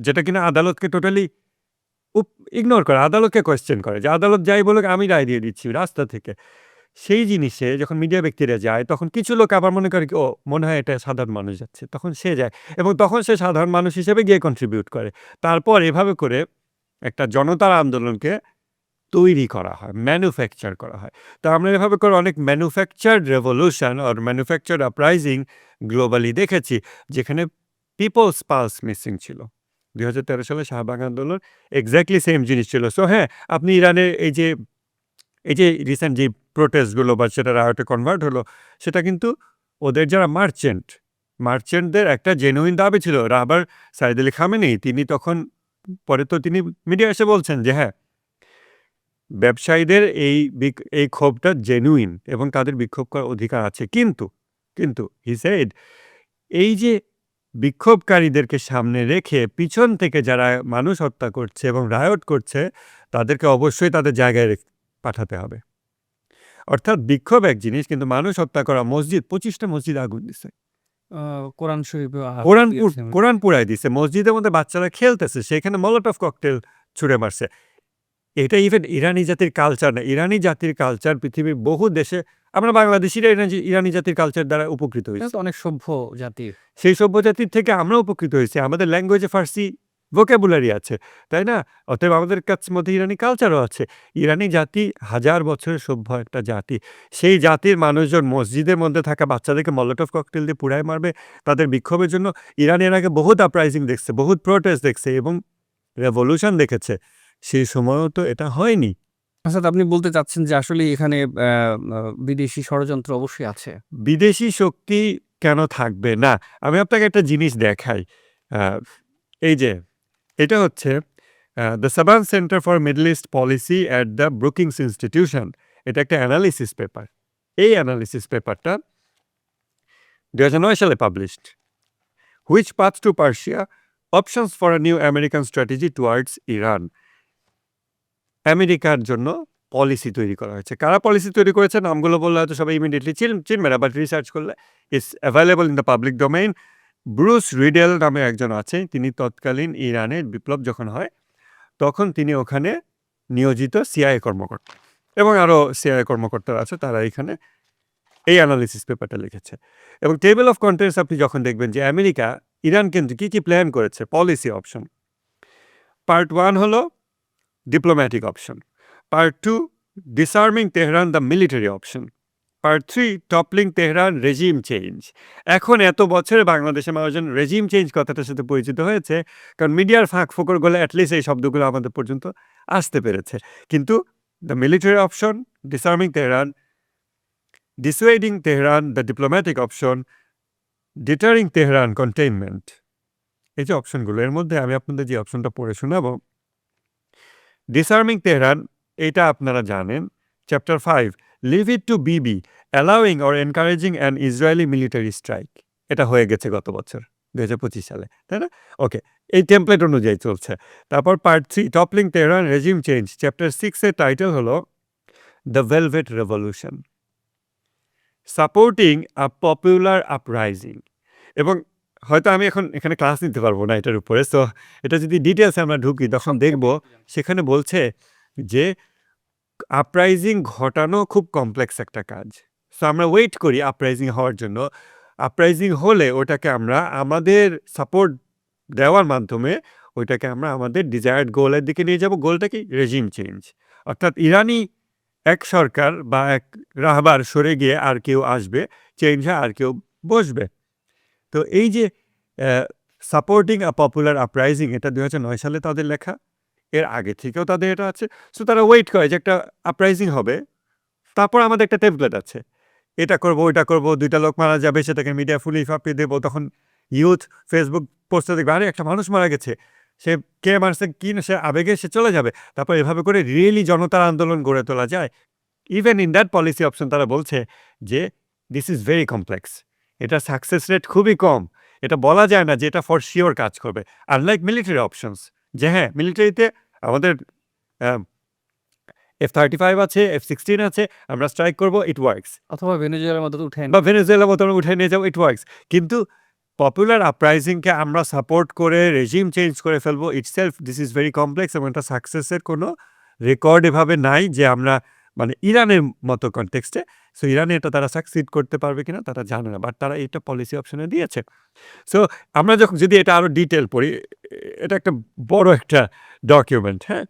যেটা কিনা আদালতকে টোটালি উপ ইগনোর করে, আদালতকে কোয়েশ্চেন করে যে আদালত যাই বলুক আমি রায় দিয়ে দিচ্ছি রাস্তা থেকে। সেই জিনিসে যখন মিডিয়া ব্যক্তিরা যায় তখন কিছু লোক আবার মনে করে কি ও মনে হয় এটা সাধারণ মানুষ যাচ্ছে, তখন সে যায় এবং তখন সে সাধারণ মানুষ হিসেবে গিয়ে কন্ট্রিবিউট করে। তারপর এভাবে করে একটা জনতার আন্দোলনকে তৈরি করা হয়, ম্যানুফ্যাকচার করা হয়। তো আমরা এভাবে করে অনেক manufactured revolution or manufactured uprising globally দেখেছি, যেখানে পিপলস পালস মিসিং ছিল। ২০১৩ সালে শাহবাগ আন্দোলন এক্স্যাক্টলি সেম জিনিস ছিল। সো হ্যাঁ, আপনি ইরানের এই যে রিসেন্ট যে প্রোটেস্টগুলো বা সেটা রায়টে কনভার্ট হলো, সেটা কিন্তু ওদের যারা মার্চেন্টদের একটা জেনুইন দাবি ছিল। রাহবার সাইদ আলী খামেনি তিনি তখন পরে তো তিনি মিডিয়া এসে বলছেন যে হ্যাঁ, ব্যবসায়ীদের এই ক্ষোভটা জেনুইন এবং তাদের বিক্ষোভ করার অধিকার আছে। কিন্তু হি সেড এই যে বিক্ষোভকারীদেরকে সামনে রেখে পিছন থেকে যারা মানুষ হত্যা করছে এবং রায়ট করছে, তাদেরকে অবশ্যই তাদের জায়গায় পাঠাতে হবে। অর্থাৎ বিক্ষোভ এক জিনিস, কিন্তু মানুষ হত্যা করা, ২৫টা মসজিদ আগুন দিছে, কোরআন শরীফে কোরআন পুড়ায় দিছে, মসজিদের মধ্যে বাচ্চারা খেলতেছে, সেখানে মলোটভ ককটেল ছুঁড়ে মারছে। এটা ইভেন ইরানি জাতির কালচার না, ইরানি জাতির কালচার পৃথিবীর বহু দেশে, আমরা বাংলাদেশিরা ইরানি জাতির কালচার দ্বারা উপকৃত হয়েছি। অনেক সভ্য জাতির। সেই সভ্য জাতির থেকে আমরা উপকৃত হয়েছি। আমাদের ল্যাঙ্গুয়েজে ফার্সি ভোকাবুলারি আছে, তাই না? অতএব আমাদের কাছে মধ্যে ইরানি কালচারও আছে। ইরানি জাতি হাজার বছরের সভ্য একটা জাতি। সেই জাতির মানুষজন মসজিদের মধ্যে থাকা বাচ্চাদেরকে মলোটভ ককটেল দিয়ে পুড়ায় মারবে তাদের বিক্ষোভের জন্য? ইরান এর আগে বহুত আপরাইজিং দেখছে, বহুত প্রোটেস্ট দেখছে এবং রেভলিউশন দেখেছে। সেই সময়ও তো এটা হয়নি। আচ্ছা, আপনি বলতে চাচ্ছেন যে আসলে এখানে বিদেশি ষড়যন্ত্র অবশ্যই আছে। বিদেশি শক্তি কেন থাকবে না? আমি আপনাকে একটা জিনিস দেখাই। আ এই যে এটা হচ্ছে দ্য সাবান centre for middle east policy at the Brookings institution. এটা একটা অ্যানালিসিস পেপার। এই অ্যানালিসিস পেপারটা ২০০৯ সালে published. Which path to Persia? Options for a new American strategy towards Iran. আমেরিকার জন্য পলিসি তৈরি করা হয়েছে। কারা পলিসি তৈরি করেছে? নামগুলো বললে হয়তো সবাই ইমিডিয়েটলি চিনবে না, বাট রিসার্চ করলে it's available in the public domain. Bruce Riedel নামে একজন আছে, তিনি তৎকালীন ইরানের বিপ্লব যখন হয় তখন তিনি ওখানে নিয়োজিত সিআইএ কর্মকর্তা এবং আরও সিআইএ কর্মকর্তারা আছে, তারা এখানে এই অ্যানালিসিস পেপারটা লিখেছে। এবং টেবিল অফ কন্টেন্টস আপনি যখন দেখবেন যে আমেরিকা ইরান কিন্তু কী কী প্ল্যান করেছে, পলিসি অপশন। পার্ট 1 হলো diplomatic option. Part 2 disarming Tehran the military option. Part 3 toppling Tehran regime change. এখন এত বছরে বাংলাদেশের মানুষজন রেজিম চেঞ্জ কথাটার সাথে পরিচিত হয়েছে, কারণ মিডিয়ার ফাঁক ফোকর গলে অ্যাটলিস্ট এই শব্দগুলো আমাদের পর্যন্ত আসতে পেরেছে। কিন্তু the military option, disarming Tehran, dissuading Tehran the diplomatic option, deterring Tehran containment, এই যে অপশনগুলো, এর মধ্যে আমি আপনাদের যে অপশনটা পড়ে শোনাবো, ডিসআর্মিং তেহরান, এটা আপনারা জানেন, chapter 5, leave it two Bibi, allowing or encouraging an Israeli military strike. এটা হয়ে গেছে গত বছর 2025 সালে, তাই না? ওকে, এই টেমপ্লেট অনুযায়ী চলছে। তারপর part 3 toppling Tehran regime change, chapter 6 এর টাইটেল হলো the velvet revolution, supporting a popular uprising. এবং হয়তো আমি এখন এখানে ক্লাস নিতে পারবো না এটার উপরে, সো এটা যদি ডিটেলসে আমরা ঢুকি তখন দেখব সেখানে বলছে যে আপরাইজিং ঘটানো খুব কমপ্লেক্স একটা কাজ। সো আমরা ওয়েট করি আপরাইজিং হওয়ার জন্য। আপরাইজিং হলে ওটাকে আমরা আমাদের সাপোর্ট দেওয়ার মাধ্যমে ওইটাকে আমরা আমাদের ডিজায়ার্ড গোলের দিকে নিয়ে যাব। গোলটা কি? Regime change. অর্থাৎ ইরানি এক সরকার বা এক রাহবার সরে গিয়ে আর কেউ আসবে, চেঞ্জ হয়, আর কেউ বসবে। তো এই যে সাপোর্টিং আ পপুলার আপরাইজিং, এটা 2009 সালে তাদের লেখা, এর আগে থেকেও তাদের এটা আছে। সো তারা ওয়েট করে যে একটা আপরাইজিং হবে, তারপর আমাদের একটা টেমপ্লেট আছে, এটা করবো, ওইটা করবো, 2টা লোক মারা যাবে, সেটাকে মিডিয়া ফুলি ফাঁপিয়ে দেবো, তখন ইউথ ফেসবুক পোস্টে দেখবে আরে একটা মানুষ মারা গেছে, সে কে মারছে কি না, সে আবেগে সে চলে যাবে। তারপর এভাবে করে রিয়েলি জনতার আন্দোলন গড়ে তোলা যায়। Even in that policy option তারা বলছে যে দিস ইজ ভেরি কমপ্লেক্স, এটা সাকসেস রেট খুবই কম, এটা বলা যায় না যে এটা ফর শিওর কাজ করবে। আনলাইক মিলিটারি অপশনস, যে হ্যাঁ মিলিটারিতে আমাদের F-35 আছে, F-16 আছে, আমরা স্ট্রাইক করবো, ইট ওয়ার্কস। অথবা ভেনেজুয়েলার মতো উঠেন বা ভেনেজুয়েলার মতো আমরা উঠে নিয়ে যাবো, ইট ওয়ার্কস। কিন্তু পপুলার আপরাইজিংকে আমরা সাপোর্ট করে রেজিম চেঞ্জ করে ফেলবো, itself this is very complex এবং এটা সাকসেসের কোনো রেকর্ড এভাবে নাই যে আমরা মানে ইরানের মতো কনটেক্সটে। সো ইরানে এটা তারা সাকসিড করতে পারবে কিনা তারা জানে না। বাট তারা এটা পলিসি অপশনে দিয়েছে। সো আমরা যখন যদি এটা আরো ডিটেইল পড়ি, এটা একটা বড় একটা ডকুমেন্ট, হ্যাঁ?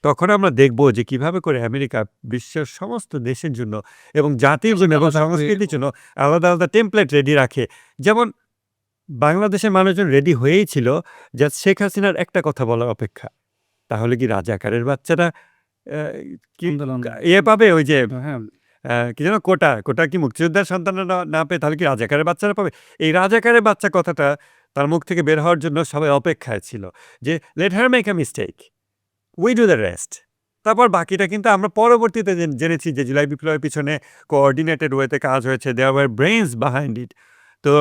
তখন আমরা দেখব যে কিভাবে করে আমেরিকা বিশ্বের সমস্ত দেশের জন্য এবং জাতির জন্য এবং আলাদা করে সংস্কৃতির জন্য আলাদা, আলাদা টেমপ্লেট রেডি রাখে। যেমন বাংলাদেশের মানুষজন রেডি হয়েই ছিল জাস্ট শেখ হাসিনার একটা কথা বলার অপেক্ষা। তাহলে কি রাজাকারের বাচ্চারা অ্যা কি আন্দোলন পাবে ওই যে হ্যাঁ, কি যেন কোটা কি মুক্তিযোদ্ধার সন্তানরা না পেয়ে তাহলে কি রাজাকারের বাচ্চারা পাবে? এই রাজাকারের বাচ্চা কথাটা তার মুখ থেকে বের হওয়ার জন্য সবাই অপেক্ষায় ছিল যে let her make a mistake, we do the rest. তারপর বাকিটা কিন্তু আমরা পরবর্তীতে জেনেছি যে জুলাই বিপ্লবের পিছনে কোঅর্ডিনেটেড ওয়েতে কাজ হয়েছে। দেয়ার ওয়্যার ব্রেইনস বিহাইন্ড ইট। তো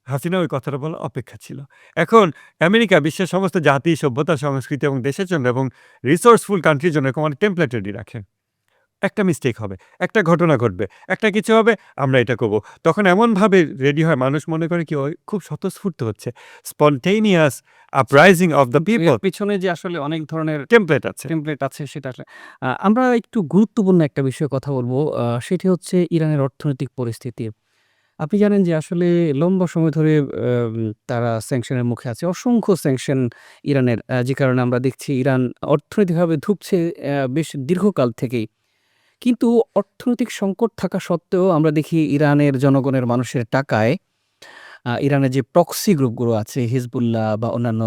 হাসিনা ওই কথাটা বলার অপেক্ষা ছিল। এখন আমেরিকা বিশ্বের সমস্ত জাতি, সভ্যতা, সংস্কৃতি এবং দেশের জন্য এবং রিসোর্সফুল কান্ট্রির জন্য এরকম অনেক টেমপ্লেট রেডি রাখে। একটা মিস্টেক হবে, একটা ঘটনা ঘটবে, একটা কিছু হবে, আমরা এটা করব। তখন এমনভাবে রেডি হয় মানুষ মনে করে কি ওই খুব স্বতঃস্ফূর্ত হচ্ছে। Spontaneous uprising of the people এর পিছনে যে আসলে অনেক ধরনের টেমপ্লেট আছে। টেমপ্লেট আছে সেটা আসলে আমরা একটু গুরুত্বপূর্ণ একটা বিষয়ে কথা বলব। সেটি হচ্ছে ইরানের অর্থনৈতিক পরিস্থিতি। আপনি জানেন যে আসলে লম্বা সময় ধরে তারা স্যাংশনের মুখে আছে। অসংখ্য স্যাংশন ইরানের যে কারণে আমরা দেখছি ইরান অর্থনৈতিকভাবে ধুঁকছে বেশ দীর্ঘকাল থেকেই। কিন্তু অর্থনৈতিক সংকট থাকা সত্ত্বেও আমরা দেখি ইরানের জনগণের মানুষের টাকায় ইরানের যে প্রক্সি গ্রুপগুলো আছে হিজবুল্লাহ বা অন্যান্য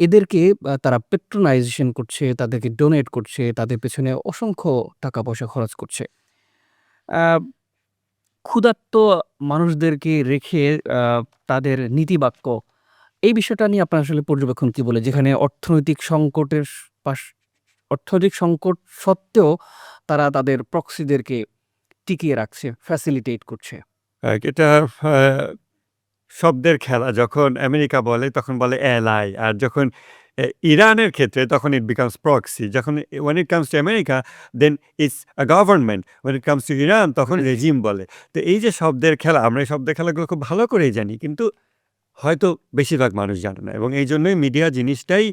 এদেরকে তারা পেট্রোনাইজেশন করছে, তাদেরকে ডোনেট করছে, তাদের পেছনে অসংখ্য টাকা-পয়সা খরচ করছে। আ ক্ষুধার্ত মানুষদেরকে রেখে আ তাদের নীতিবাক্য, এই বিষয়টা নিয়ে আপনার আসলে পর্যবেক্ষণ কি বলে? যেখানে অর্থনৈতিক সংকটের পাশ অর্থনৈতিক সংকট সত্ত্বেও তারা তাদের প্রক্সিদেরকে টিকিয়ে রাখছে, ফ্যাসিলিটেট করছে। এটা আ শব্দের খেলা। যখন আমেরিকা বলে তখন বলে এলাই। আর যখন ইরানের ক্ষেত্রে তখন ইট বিকামস প্রক্সি। যখন when it comes to America then it's a government. When it comes to Iran তখন রেজিম বলে। তো এই যে শব্দের খেলা, আমরা এই শব্দের খেলাগুলো খুব ভালো করেই জানি। কিন্তু হয়তো বেশিরভাগ মানুষ জানে না। এবং এইজন্যই মিডিয়া জিনিসটাই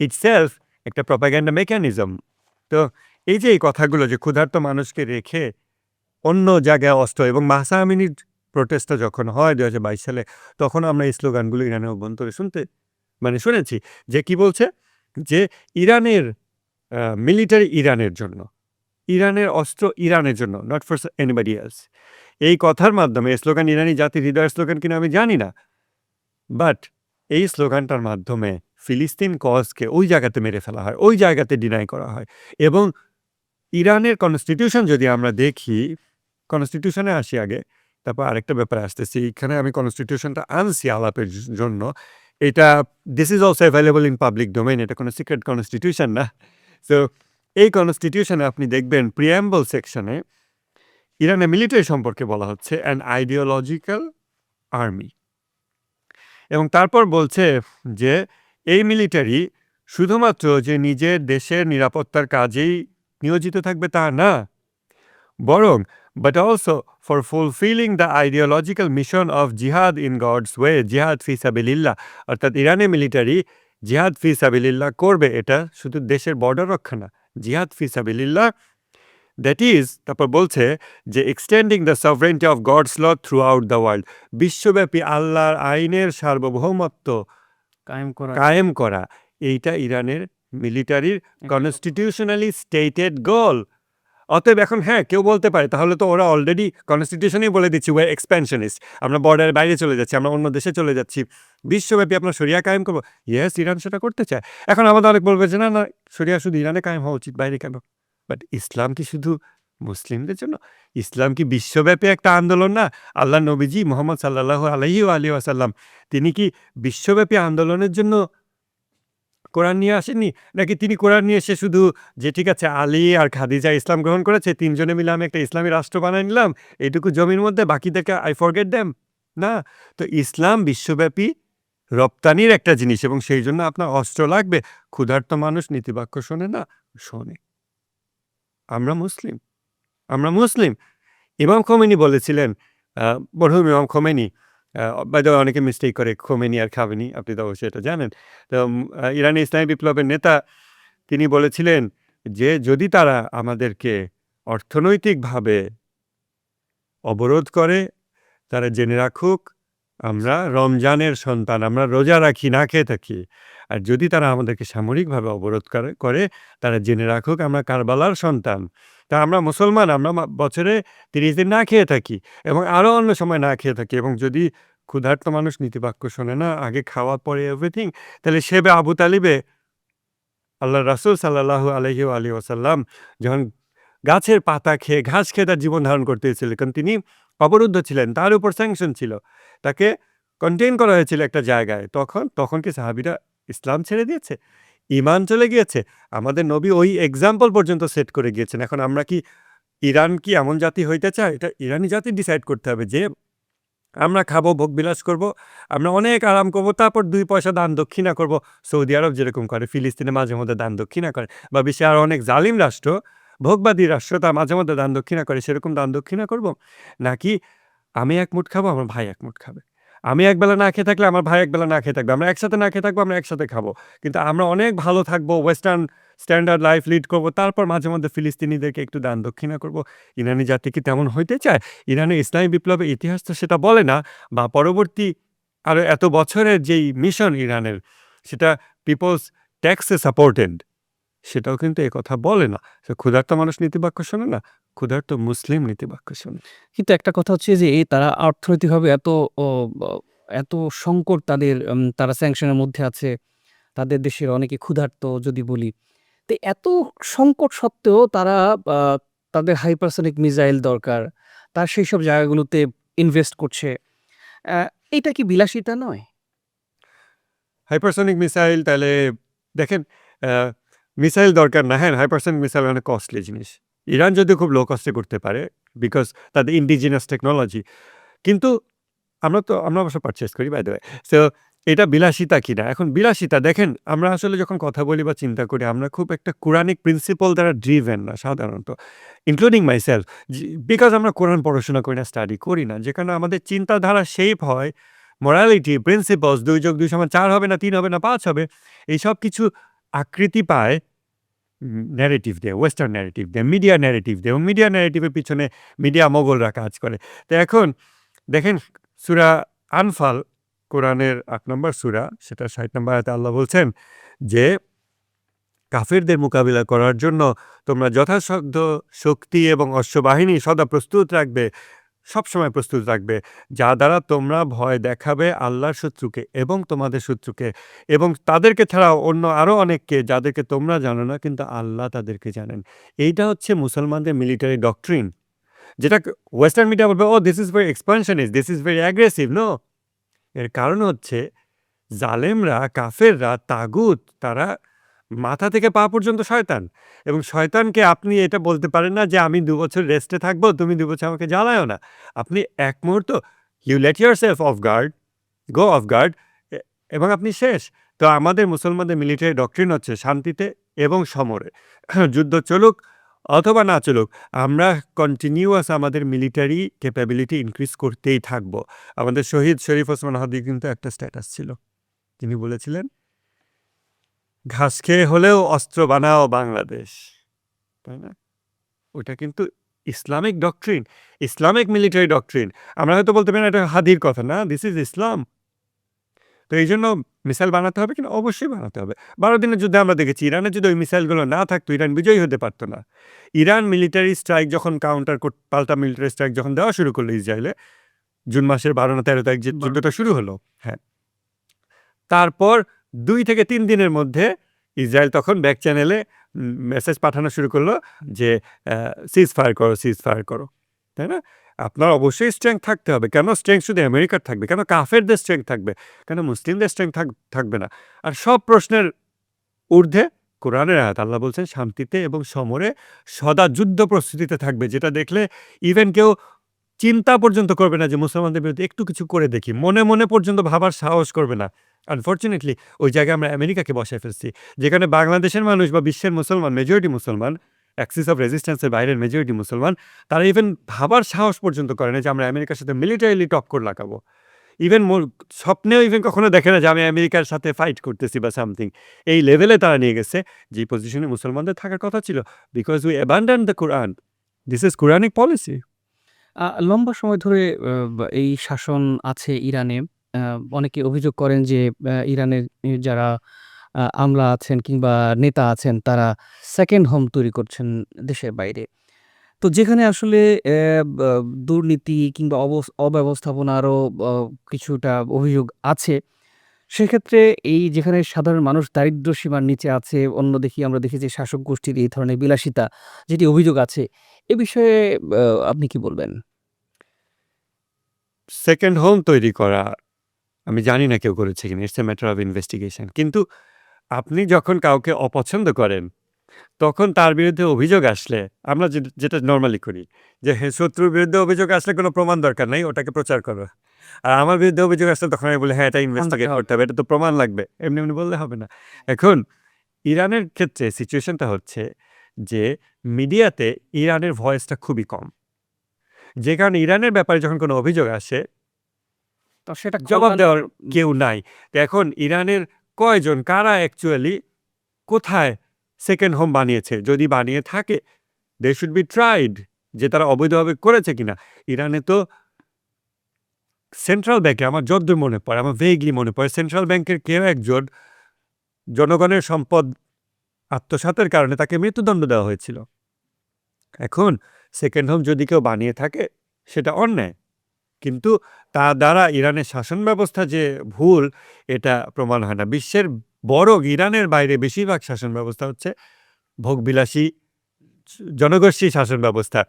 itself একটা প্রপাগান্ডা মেকানিজম। তো এই যে এই কথাগুলো যে ক্ষুধার্ত মানুষকে রেখে অন্য জায়গায় অস্ত্র এবং মাহসা আমিনির প্রোটেস্টটা যখন হয় ২০২২ সালে, তখন আমরা এই স্লোগানগুলো ইরানের অভ্যন্তরে শুনেছি যে কি বলছে? যে ইরানের মিলিটারি ইরানের জন্য, ইরানের অস্ত্র ইরানের জন্য, নট ফর এনিবডি এলস। এই কথার মাধ্যমে স্লোগান ইরানি জাতির হৃদয়ের স্লোগান কিনা আমি জানি না। বাট এই স্লোগানটার মাধ্যমে ফিলিস্তিন কজকে ওই জায়গাতে মেরে ফেলা হয়, ওই জায়গাতে ডিনাই করা হয়। এবং ইরানের কনস্টিটিউশন যদি আমরা দেখি, কনস্টিটিউশনে আসি আগে, তারপর আরেকটা ব্যাপারে আসতেছি। এখানে আমি কনস্টিটিউশনটা আনছি আলাপের জন্য। এটা this is also available in public domain. এটা কোনো সিক্রেট কনস্টিটিউশন না। সো এই কনস্টিটিউশনে আপনি দেখবেন প্রিঅ্যাম্বল সেকশনে ইরানের মিলিটারি সম্পর্কে বলা হচ্ছে অ্যান আইডিওলজিক্যাল আর্মি। এবং তারপর বলছে যে এই মিলিটারি শুধুমাত্র যে নিজের দেশের নিরাপত্তার কাজেই নিয়োজিত থাকবে তা না, বরং but also for fulfilling the ideological mission of jihad in God's way, jihad fi sabilillah। অর্থাৎ ইরানের মিলিটারি জিহাদ ফি সাবিলিল্লাহ করবে, এটা শুধু দেশের বর্ডার রক্ষা না, জিহাদ ফি সাবিলিল্লাহ, দ্যাট ইজ তারপর বলছে যে extending the sovereignty of God's law throughout the world, বিশ্বব্যাপী আল্লাহর আইনের সার্বভৌমত্ব কায়েম করা, এইটা ইরানের মিলিটারির কনস্টিটিউশনালি স্টেটেড গোল। অতএব এখন হ্যাঁ, কেউ বলতে পারে তাহলে তো ওরা অলরেডি কনস্টিটিউশনেই বলে দিচ্ছি ওয়ে এক্সপ্যানশনিস্ট, আমরা বর্ডারের বাইরে চলে যাচ্ছি, আমরা অন্য দেশে চলে যাচ্ছি, বিশ্বব্যাপী আপনার শরিয়া কায়েম করবো। ইয়েস, ইরান সেটা করতে চায়। এখন আমাদের অনেক বলবে যে না না, শরিয়া শুধু ইরানে কায়েম হওয়া উচিত, বাইরে কেন? বাট ইসলাম কি শুধু মুসলিমদের জন্য? ইসলাম কি বিশ্বব্যাপী একটা আন্দোলন না? আল্লাহ নবীজি মোহাম্মদ সাল্লাল্লাহু আলাইহি ওয়াসাল্লাম তিনি কি বিশ্বব্যাপী আন্দোলনের জন্য কোরআন নিয়ে আসেননি? নাকি তিনি কোরআন নিয়ে এসে শুধু যে ঠিক আছে আলী আর খাদিজা ইসলাম গ্রহণ করেছে, ৩ জনে মিলে আমি একটা ইসলামী রাষ্ট্র বানায় নিলাম, এইটুকু জমির মধ্যে বাকিদেরকে আই ফরগেট দেম? না। তো ইসলাম বিশ্বব্যাপী রপ্তানির একটা জিনিস এবং সেই জন্য আপনার অস্ত্র লাগবে। ক্ষুধার্ত মানুষ নীতিবাক্য শোনে না? শোনে। আমরা মুসলিম, আমরা মুসলিম। ইমাম খোমেনি বলেছিলেন, মরহুম ইমাম খোমেনি, বাই দ্য ওয়ে অনেকে মিস্টেক করে খোমেনি আর খামেনি, আপনি তো অবশ্যই এটা জানেন। তো ইরানি ইসলামী বিপ্লবের নেতা তিনি বলেছিলেন যে যদি তারা আমাদেরকে অর্থনৈতিকভাবে অবরোধ করে, তারা জেনে রাখুক আমরা রমজানের সন্তান, আমরা রোজা রাখি, না খেয়ে থাকি। আর যদি তারা আমাদেরকে সামরিকভাবে অবরোধ করে, তারা জেনে রাখুক আমরা কারবালার সন্তান। তা আমরা মুসলমান, আমরা বছরে ৩০ দিন না খেয়ে থাকি এবং আরও অন্য সময় না খেয়ে থাকি এবং যদি ক্ষুধার্ত মানুষ নীতিবাক্য শোনে না, আগে খাওয়া পরে এভরিথিং, তাহলে সেবে আবু তালিবে আল্লাহর রাসূল সাল্লাল্লাহু আলাইহি ওয়াসাল্লাম যখন গাছের পাতা খেয়ে, ঘাস খেয়ে তার জীবন ধারণ করতে হয়েছিল। কারণ তিনি অবরুদ্ধ ছিলেন। তার উপর স্যাংশন ছিল। তাকে কন্টেইন করা হয়েছিল একটা জায়গায়। তখন কি সাহাবীরা ইসলাম ছেড়ে দিয়েছে? ঈমান চলে গিয়েছে? আমাদের নবী ওই এক্সাম্পল পর্যন্ত সেট করে গিয়েছেন। এখন আমরা কি ইরান কি এমন জাতি হইতে চায়? এটা ইরানি জাতি ডিসাইড করতে হবে যে আমরা খাবো, ভোগবিলাস করব, আমরা অনেক আরাম করব, তারপর ২ পয়সা দান দক্ষিণা করব। সৌদি আরব যেরকম করে, ফিলিস্তিনে মাঝে মধ্যে দান দক্ষিণা করে বা বিশ্বের আরও অনেক জালিম রাষ্ট্র, ভোগবাদী রাষ্ট্র তারা মাঝে মধ্যে দান দক্ষিণা করে, সেরকম দান দক্ষিণা করব? নাকি আমি এক মুঠ খাবো, আমার ভাই এক মুঠ খাবে। আমি একবেলা না খেয়ে থাকলে আমার ভাই একবেলা না খেয়ে থাকবে। আমরা একসাথে না খেয়ে থাকবো, আমরা একসাথে খাবো। কিন্তু আমরা অনেক ভালো থাকবো, ওয়েস্টার্ন স্ট্যান্ডার্ড লাইফ লিড করব। তারপর মাঝে মধ্যে ফিলিস্তিনিদেরকে একটু দান দক্ষিণা করব। ইরানি জাতি কি তেমন হইতে চায়? ইরানের ইসলামী বিপ্লবের ইতিহাস তো সেটা বলে না, বা পরবর্তী আরও এত বছরের যেই মিশন ইরানের, সেটা পিপলস ট্যাক্সে সাপোর্টেড, সেটাও কিন্তু একথা বলে না। ক্ষুধার্ত মানুষ নীতিবাক্য শোনে না, ক্ষুধার্ত মুসলিম নীতিবাক্য শোনে। কিন্তু একটা কথা হচ্ছে যে তারা অর্থনৈতিকভাবে ও ব এত সংকট তাদের, তারা স্যাংশনের মধ্যে আছে। তাদের দেশের অনেকে ক্ষুধার্ত যদি বলি। তো এত সংকট সত্ত্বেও তারা আ তাদের হাইপারসনিক মিসাইল দরকার। তারা সেইসব জায়গাগুলোতে ইনভেস্ট করছে। অ্যা এইটা কি বিলাসিতা নয়? হাইপারসনিক মিসাইল তাহলে দেখেন, আ মিসাইল দরকার না। হ্যাঁ, হাইপারসনিক মিসাইল অনেক কস্টলি জিনিস। ইরান যদিও খুব লো কস্টে করতে পারে বিকজ তাদের ইন্ডিজিনাস টেকনোলজি। কিন্তু আমরা অবশ্য পারচেজ করি বাই দ্য ওয়ে। সো এটা বিলাসিতা কিনা? এখন বিলাসিতা দেখেন, আমরা আসলে যখন কথা বলি বা চিন্তা করি, আমরা খুব একটা কোরানিক প্রিন্সিপল দ্বারা ড্রিভেন না সাধারণত। Including myself. বিকজ আমরা কোরআন পড়াশোনা করি না, স্টাডি করি না। যেখানে আমাদের চিন্তাধারা শেপ হয়, মোরালিটি, প্রিন্সিপলস ২ যোগ ২ সমান ৪ হবে না, ৩ হবে না, ৫ হবে। এইসব কিছু আকৃতি পায় ন্যারেটিভ দিয়ে, ওয়েস্টার্ন ন্যারেটিভ দিয়ে, মিডিয়া ন্যারেটিভ দিয়ে, এবং মিডিয়া ন্যারেটিভের পিছনে মিডিয়া মোগলরা কাজ করে। তো এখন দেখেন সূরা আনফাল, কোরআনের ৮ নম্বর সূরা, সেটা ৬০ নম্বর আয়াতে আল্লাহ বলছেন যে, কাফেরদের মোকাবিলা করার জন্য তোমরা যথাসাধ্য শক্তি এবং অশ্ববাহিনী সদা প্রস্তুত রাখবে, সবসময় প্রস্তুত রাখবে, যা দ্বারা তোমরা ভয় দেখাবে আল্লাহর শত্রুকে এবং তোমাদের শত্রুকে, এবং তাদেরকে ছাড়াও অন্য আরও অনেককে যাদেরকে তোমরা জানো না, কিন্তু আল্লাহ তাদেরকে জানেন। এইটা হচ্ছে মুসলমানদের মিলিটারি ডক্ট্রিন, যেটা ওয়েস্টার্ন মিডিয়া বলবে, oh this is very expansionist, this is very aggressive. No, এর কারণ হচ্ছে জালেমরা, কাফেররা, তাগুত, তারা মাথা থেকে পা পর্যন্ত শয়তান, এবং শয়তানকে আপনি এটা বলতে পারেন না যে আমি ২ বছর রেস্টে থাকবো, তুমি ২ বছর আমাকে জ্বালায়ও না। আপনি এক মুহূর্ত you let yourself off guard, go off guard, এবং আপনি শেষ। তো আমাদের মুসলমানদের মিলিটারি ডক্ট্রিন হচ্ছে শান্তিতে এবং সমরে, যুদ্ধ চলুক অথবা না চলুক, আমরা কন্টিনিউয়াস আমাদের মিলিটারি ক্যাপাবিলিটি ইনক্রিজ করতেই থাকবো। আমাদের শহীদ শরীফ ওসমান হাদি কিন্তু একটা স্ট্যাটাস ছিল। তিনি বলেছিলেন, ঘাস খেয়ে হলেও অস্ত্র বানাও বাংলাদেশ। তাই না? ওটা কিন্তু Islamic doctrine, Islamic military doctrine. আমরা হয়তো বলতে পারি না এটা হাদির কথা, না, দিস ইজ ইসলাম। তো এইজন্য মিসাইল বানাতে হবে কিনা? অবশ্যই বানাতে হবে। ১২ দিনের যুদ্ধে আমরা দেখেছি ইরানের যদি ওই মিসাইলগুলো না থাকতো, ইরান বিজয়ী হতে পারত না। ইরান মিলিটারি স্ট্রাইক যখন পাল্টা মিলিটারি স্ট্রাইক যখন দেওয়া শুরু করলো ইসরায়েলে, জুন মাসের ১২ না ১৩ তারিখ যে যুদ্ধটা শুরু হলো, হ্যাঁ, তারপর ২ থেকে ৩ দিনের মধ্যে ইসরায়েল তখন ব্যাক চ্যানেলে মেসেজ পাঠানো শুরু করলো যে সিজ ফায়ার করো, সিজ ফায়ার করো। তাই না? আপনার অবশ্যই স্ট্রেংথ থাকতে হবে। কেন স্ট্রেংথ শুধু আমেরিকার থাকবে? কেন কাফেরদের স্ট্রেংথ থাকবে? কেন মুসলিমদের স্ট্রেংথ থাকবে না? আর সব প্রশ্নের ঊর্ধ্বে কোরআনের আয়াত, আল্লাহ বলছেন শান্তিতে এবং সমরে সদা যুদ্ধ প্রস্তুতিতে থাকবে, যেটা দেখলে ইভেন কেউ চিন্তা পর্যন্ত করবে না যে মুসলমানদের বিরুদ্ধে একটু কিছু করে দেখি, মনে মনে পর্যন্ত ভাবার সাহস করবে না। আনফর্চুনেটলি ওই জায়গায় আমরা আমেরিকাকে বসায় ফেলছি, যেখানে বাংলাদেশের মানুষ বা বিশ্বের মুসলমান, মেজরিটি মুসলমান, অ্যাক্সিস অফ রেজিস্ট্যান্সের বাইরের মেজরিটি মুসলমান, তারা ইভেন ভাবার সাহস পর্যন্ত করে না যে আমরা আমেরিকার সাথে মিলিটারিলি টক্কর লাগাবো। ইভেন স্বপ্নেও ইভেন কখনো দেখে না যে আমি আমেরিকার সাথে ফাইট করতেছি বা সামথিং। এই লেভেলে তারা নিয়ে গেছে যে পজিশনে মুসলমানদের থাকার কথা ছিল। Because we abandon the Quran. This is Quranic policy. লম্বা সময় ধরে এই শাসন আছে ইরানে। আ অনেকে অভিযোগ করেন যে ইরানের যারা আমলা আছেন কিংবা নেতা আছেন তারা সেকেন্ড হোম তৈরি করছেন দেশের বাইরে। তো যেখানে আসলে বা দুর্নীতি কিংবা অব্যবস্থাপনারও অ কিছুটা অভিযোগ আছে। সেক্ষেত্রে এই যেখানে সাধারণ মানুষ দারিদ্র্য সীমার নিচে আছে, আমরা দেখি যে শাসক গোষ্ঠীর এই ধরনের বিলাসিতা যেটি অভিযোগ আছে, এ বিষয়ে আ আপনি কি বলবেন? সেকেন্ড হোম তৈরি করা আমি জানি না কেউ করেছে কিনা। It's a matter of investigation. কিন্তু আপনি যখন কাউকে অপছন্দ করেন, তখন তার বিরুদ্ধে অভিযোগ আসলে আমরা যেটা নরমালি করি যে শত্রুর বিরুদ্ধে অভিযোগ আসলে কোনো প্রমাণ দরকার নাই, ওটাকে প্রচার করো। আর আমার বিরুদ্ধে অভিযোগ আসলে তখন আমি বলি, "হ্যাঁ, এটা ইনভেস্টিগেট করতে হবে। এটা তো প্রমাণ লাগবে।" এমনি বললে হবে না। এখন ইরানের ক্ষেত্রে সিচুয়েশনটা হচ্ছে যে মিডিয়াতে ইরানের ভয়েসটা খুবই কম। যে কারণে ইরানের ব্যাপারে যখন কোনো অভিযোগ আসে তো সেটা জবাব কল্যাণ দেওয়ার কেউ নাই। তো এখন ইরানের কয়জন কারা অ্যাকচুয়ালি কোথায় সেকেন্ড হোম বানিয়েছে? যদি বানিয়ে থাকে they should be tried যে তারা অবৈধভাবে করেছে কিনা। ইরানে তো সেন্ট্রাল ব্যাংকে আমার যতদূর মনে পড়ে, আমার ভেগলি মনে পড়ে সেন্ট্রাল ব্যাংকের কেউ একজন জনগণের সম্পদ আত্মসাতের কারণে তাকে মৃত্যুদণ্ড দেওয়া হয়েছিল। এখন সেকেন্ড হোম যদি কেউ বানিয়ে থাকে সেটা অন্যায়। কিন্তু তার দ্বারা ইরানের শাসন ব্যবস্থা যে ভুল এটা প্রমাণ হয় না। বিশ্বের বরং ইরানের বাইরে বেশিরভাগ শাসন ব্যবস্থা হচ্ছে ভোগবিলাসী জনগোষ্ঠী শাসন ব্যবস্থা।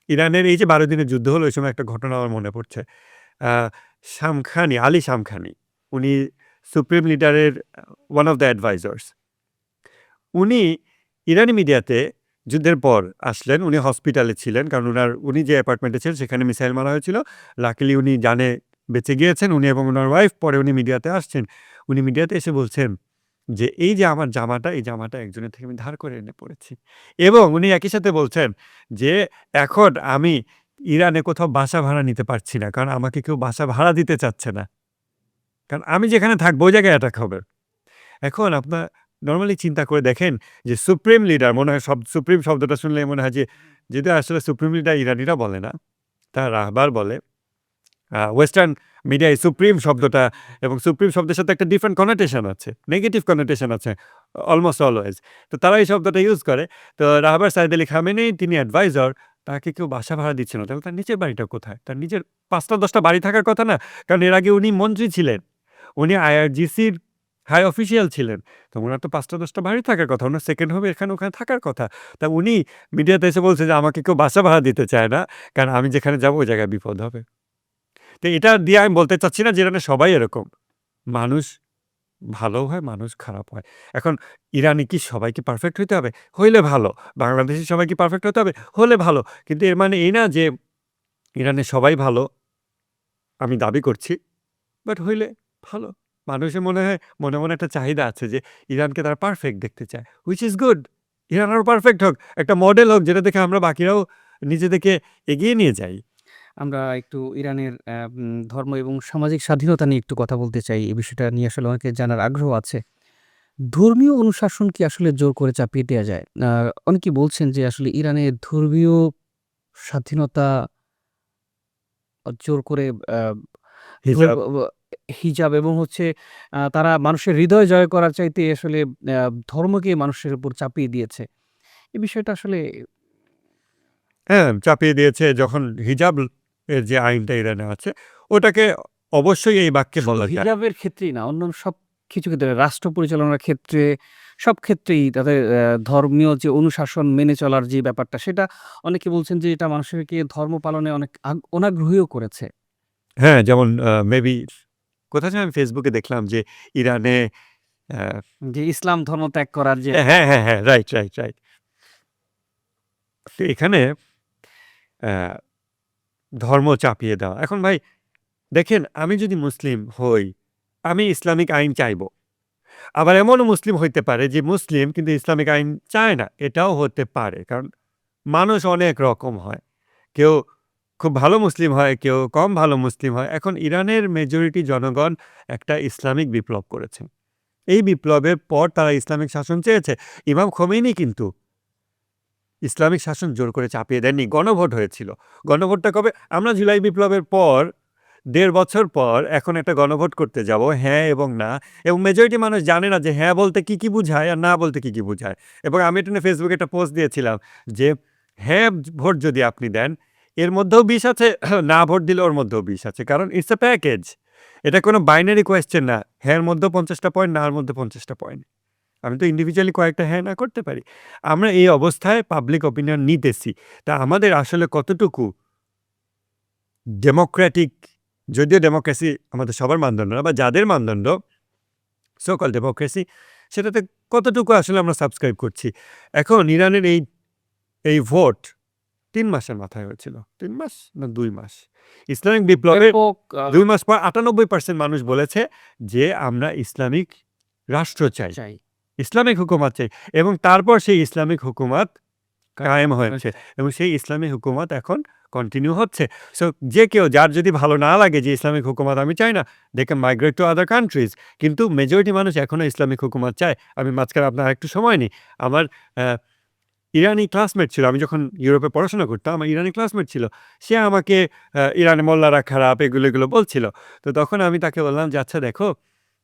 ইরানের এই যে ১২ দিনের যুদ্ধ হলো ওই সময় একটা ঘটনা আমার মনে পড়ছে। আ আলী শামখানি উনি সুপ্রিম লিডারের ওয়ান অফ দ্য অ্যাডভাইজার্স। উনি ইরানি মিডিয়াতে যুদ্ধের পর আসলেন। উনি হসপিটালে ছিলেন। কারণ উনি যে অ্যাপার্টমেন্টে ছিলেন সেখানে মিসাইল মারা হয়েছিল। লাকিলি উনি জানে বেঁচে গিয়েছেন। উনি এবং উনার ওয়াইফ পরে উনি মিডিয়াতে আসছেন। উনি মিডিয়াতে এসে বলছেন যে, "এই যে আমার জামাটা, এই জামাটা একজনের থেকে আমি ধার করে এনে পড়েছি।" এবং উনি একই সাথে বলছেন যে, "এখন আমি ইরানে কোথাও বাসা ভাড়া নিতে পারছি না। কারণ আমাকে কেউ বাসা ভাড়া দিতে চাচ্ছে না। কারণ আমি যেখানে থাকবো ওই জায়গায় অ্যাটাক হবে।" এখন আপনার নরমালি চিন্তা করে দেখেন যে সুপ্রিম লিডার মনে হয় সুপ্রিম শব্দটা শুনলে মনে হয় যে যদিও আসলে সুপ্রিম লিডার ইরানিরা বলে না, তারা রাহবার বলে। ওয়েস্টার্ন মিডিয়ায় সুপ্রিম শব্দটা এবং সুপ্রিম শব্দের সাথে একটা ডিফারেন্ট কনোটেশন আছে, নেগেটিভ কনোটেশন আছে অলমোস্ট অলওয়েজ। তো তারা এই শব্দটা ইউজ করে। তো রাহবার সাইদ আলী খামেনেই তিনি অ্যাডভাইজার, তাকে কেউ বাসা ভাড়া দিচ্ছে না। তাহলে তার নিচের বাড়িটা কোথায়? তার নিজের ৫টা-১০টা বাড়ি থাকার কথা না? কারণ এর আগে উনি মন্ত্রী ছিলেন। উনি আইআরজিসির হাই অফিসিয়াল ছিলেন। তো উনার তো ৫টা-১০টা বাড়ি থাকার কথা। উনার সেকেন্ড হোম এখানে ওখানে থাকার কথা। তা উনি মিডিয়াতে এসে বলছে যে, "আমাকে কেউ বাসা ভাড়া দিতে চায় না। কারণ আমি যেখানে যাবো ওই জায়গায় বিপদ হবে।" তো এটা দিয়ে আমি বলতে চাচ্ছি না যে ইরানের সবাই এরকম। মানুষ ভালোও হয়, মানুষ খারাপ হয়। এখন ইরানে কি সবাইকে পারফেক্ট হইতে হবে? হইলে ভালো। বাংলাদেশের সবাই কি পারফেক্ট হতে হবে? হলে ভালো। কিন্তু এর মানে এই না যে ইরানের সবাই ভালো আমি দাবি করছি। বাট হইলে ভালো। মানুষের মনে হয় মনে একটা চাহিদা আছে যে ইরানকে তারা পারফেক্ট দেখতে চায়। Which is good. ইরান আরও পারফেক্ট হোক। একটা মডেল হোক যেটা দেখে আমরা বাকিরাও নিজেদেরকে এগিয়ে নিয়ে যাই। আমরা একটু ইরানের ধর্ম এবং সামাজিক স্বাধীনতা নিয়ে একটু কথা বলতে চাই। এই বিষয়টা নিয়ে আসলে অনেকের জানার আগ্রহ আছে। ধর্মীয় অনুশাসন কি আসলে জোর করে চাপিয়ে দেয়া যায়? অনেকেই বলছেন যে আসলে ইরানের ধর্মীয় স্বাধীনতা জোর করে আ ধর হিজাব ব হিজাব এবং হচ্ছে তারা মানুষের হৃদয় জয় করার চাইতে আসলে আ ধর্মকে মানুষের উপর চাপিয়ে দিয়েছে। এই বিষয়টা আসলে হ্যাঁ, চাপিয়ে দিয়েছে যখন হিজাব এর যে আইনটা ইরানে আছে, ওটাকে অবশ্যই এই বাক্যে শুধু বলা যায়। হিজাবের ক্ষেত্রেই না, অন্যান্য সবকিছু ক্ষেত্রে রাষ্ট্র পরিচালনার ক্ষেত্রে সব ক্ষেত্রেই তাদের ধর্মীয় যে অনুশাসন মেনে চলার যে ব্যাপারটা সেটা অনেকে বলছেন যে এটা মানুষকে ধর্ম পালনে অনেক অনাগ্রহীও করেছে। হ্যাঁ, যেমন মেবি কোথায় যেন আমি ফেসবুকে দেখলাম যে ইরানে আ যে ইসলাম ধর্ম ত্যাগ করার যে হ্যাঁ, রাইট, রাইট, রাইট। তো এখানে অ্যা ধর্ম চাপিয়ে দেওয়া। এখন ভাই দেখেন আমি যদি মুসলিম হই, আমি ইসলামিক আইন চাইবো। আবার এমনও মুসলিম হইতে পারে যে মুসলিম কিন্তু ইসলামিক আইন চায় না। এটাও হতে পারে। কারণ মানুষ অনেক রকম হয়। কেউ খুব ভালো মুসলিম হয়, কেউ কম ভালো মুসলিম হয়। এখন ইরানের মেজরিটি জনগণ একটা ইসলামিক বিপ্লব করেছে। এই বিপ্লবের পর তারা ইসলামিক শাসন চেয়েছে। ইমাম খোমেনি কিন্তু ইসলামিক শাসন জোর করে চাপিয়ে দেননি। গণভোট হয়েছিল। গণভোটটা কবে? আমরা জুলাই বিপ্লবের পর ১.৫ বছর পর এখন একটা গণভোট করতে যাব, হ্যাঁ এবং না। এবং মেজরিটি মানুষ জানে না যে হ্যাঁ বলতে কি বুঝায় আর না বলতে কি বুঝায়। এবং আমি এটা নিয়ে ফেসবুকে একটা পোস্ট দিয়েছিলাম যে হ্যাঁ ভোট যদি আপনি দেন, এর মধ্যেও বিষ আছে, না ভোট দিলে ওর মধ্যেও বিষ আছে। কারণ ইটস আ প্যাকেজ। এটা কোনো বাইনারি কোয়েশ্চেন না। হ্যাঁ এর মধ্যেও ৫০টা পয়েন্ট, না এর মধ্যে ৫০টা পয়েন্ট। আমি তো ইন্ডিভিজুয়ালি কয়েকটা হ্যাঁ না করতে পারি। আমরা এই অবস্থায় পাবলিক ওপিনিয়ন নিতেছি। তা আমাদের আসলে কতটুকু ডেমোক্রেটিক, যদিও ডেমোক্রেসি আমাদের সবার মানদণ্ড না, বা যাদের মানদণ্ড সো কল ডেমোক্রেসি, সেটাতে কতটুকু আসলে আমরা সাবস্ক্রাইব করছি। এখন ইরানের এই ভোট ৩ মাসের মাথায় হয়েছিল। ৩ মাস না ২ মাস? ইসলামিক বিপ্লবের ব্যাপক ২ মাস পর ৯৮% মানুষ বলেছে যে আমরা ইসলামিক রাষ্ট্র চাই। চাই। ইসলামিক হুকুমাত চাই। এবং তারপর সেই ইসলামিক হুকুমাত কায়েম হয়েছে এবং সেই ইসলামিক হুকুমাত এখন কন্টিনিউ হচ্ছে। সো যে কেউ, যার যদি ভালো না লাগে যে ইসলামিক হুকুমাত আমি চাই না, they can migrate to other countries. কিন্তু মেজরিটি মানুষ এখনো ইসলামিক হুকুমাত চায়। আমি মাঝখানে আপনার আরেকটু সময় নিই। আমার ইরানি ক্লাসমেট ছিল। আমি যখন ইউরোপে পড়াশোনা করতাম, আমার ইরানি ক্লাসমেট ছিল। সে আমাকে ইরানে মোল্লারা খারাপ এগুলো বলছিল। তো তখন আমি তাকে বললাম যে, "আচ্ছা দেখো,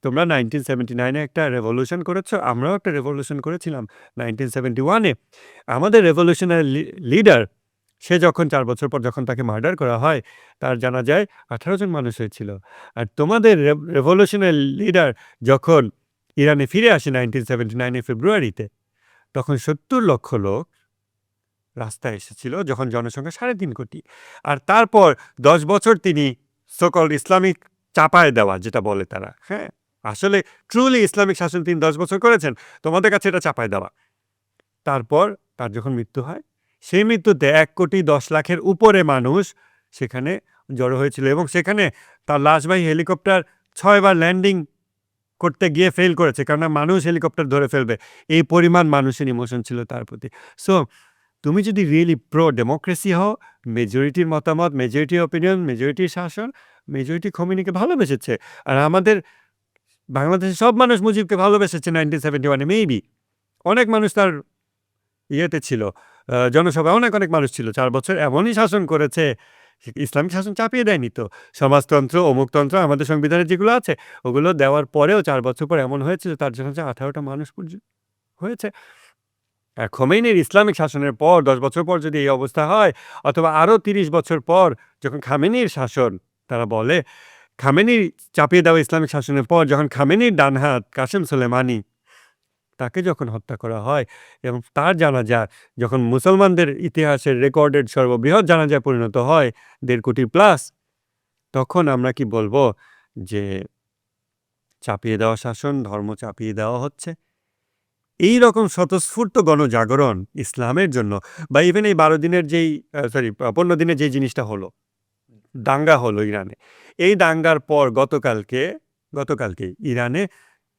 তোমরা 1979 এ একটা রেভলিউশন করেছ, আমরাও একটা রেভলিউশন করেছিলাম 1971 এ। আমাদের রেভলিউশনের লিডার, সে যখন ৪ বছর পর যখন তাকে মার্ডার করা হয়, তার জানাজায় ১৮ জন মানুষ হয়েছিল। আর তোমাদের রেভলিউশনের লিডার যখন ইরানে ফিরে আসে 1979 এর ফেব্রুয়ারিতে, তখন ৭০ লক্ষ লোক রাস্তায় এসেছিল, যখন জনসংখ্যা ৩.৫ কোটি। আর তারপর ১০ বছর তিনি সো কল্ড ইসলামিক চাপায় দেওয়া, যেটা বলে তারা, হ্যাঁ? আসলে ট্রুলি ইসলামিক শাসন তিনি ১০ বছর করেছেন। তোমাদের কাছে এটা চাপায় দেওয়া। তারপর তার যখন মৃত্যু হয়, সেই মৃত্যুতে ১,১০,০০,০০০-এর উপরে মানুষ সেখানে জড়ো হয়েছিল এবং সেখানে তার লাশবাহী হেলিকপ্টার ৬ বার ল্যান্ডিং করতে গিয়ে ফেইল করেছে। কেননা মানুষ হেলিকপ্টার ধরে ফেলবে। এই পরিমাণ মানুষের ইমোশন ছিল তার প্রতি। সো তুমি যদি রিয়েলি প্রো ডেমোক্রেসি হও, মেজরিটির মতামত, মেজরিটির ওপিনিয়ন, মেজরিটির শাসন, মেজরিটি খোমেনিকে ভালোবেসেছে। আর আমাদের বাংলাদেশের সব মানুষ মুজিবকে ভালোবেসেছে 1971 এ মেবি। অনেক মানুষ তার ইয়েতে ছিল, জনসভায় অনেক মানুষ ছিল। ৪ বছর এমনই শাসন করেছে, ইসলামিক শাসন চাপিয়ে দেয়নি তো। সমাজতন্ত্র, অমুকতন্ত্র আমাদের সংবিধানে যেগুলো আছে, ওগুলো দেওয়ার পরেও ৪ বছর পর এমন হয়েছে যে তার জন্য ১৮টা মানুষ হয়েছে। আর খোমেনির ইসলামিক শাসনের পর ১০ বছর পর যদি এই অবস্থা হয়, অথবা আরও ৩০ বছর পর যখন খামেনির শাসন, তারা বলে খামেনির চাপিয়ে দেওয়া ইসলামিক শাসনের পর যখন খামেনির ডান হাত কাসেম সোলেমানি, তাকে যখন হত্যা করা হয় এবং তার জানাজা যখন মুসলমানদের ইতিহাসের রেকর্ডেড সর্ববৃহৎ জানাজায় পরিণত হয় ১.৫ কোটি প্লাস, তখন আমরা কি বলবো যে চাপিয়ে দেওয়া শাসন, ধর্ম চাপিয়ে দেওয়া হচ্ছে? এই রকম স্বতঃস্ফূর্ত গণজাগরণ ইসলামের জন্য, বা ইভেন এই ১২ দিনের যেই ১৫ দিনের যেই জিনিসটা হলো, দাঙ্গা হলো ইরানে। এই দাঙ্গার পর গতকালকে ইরানে,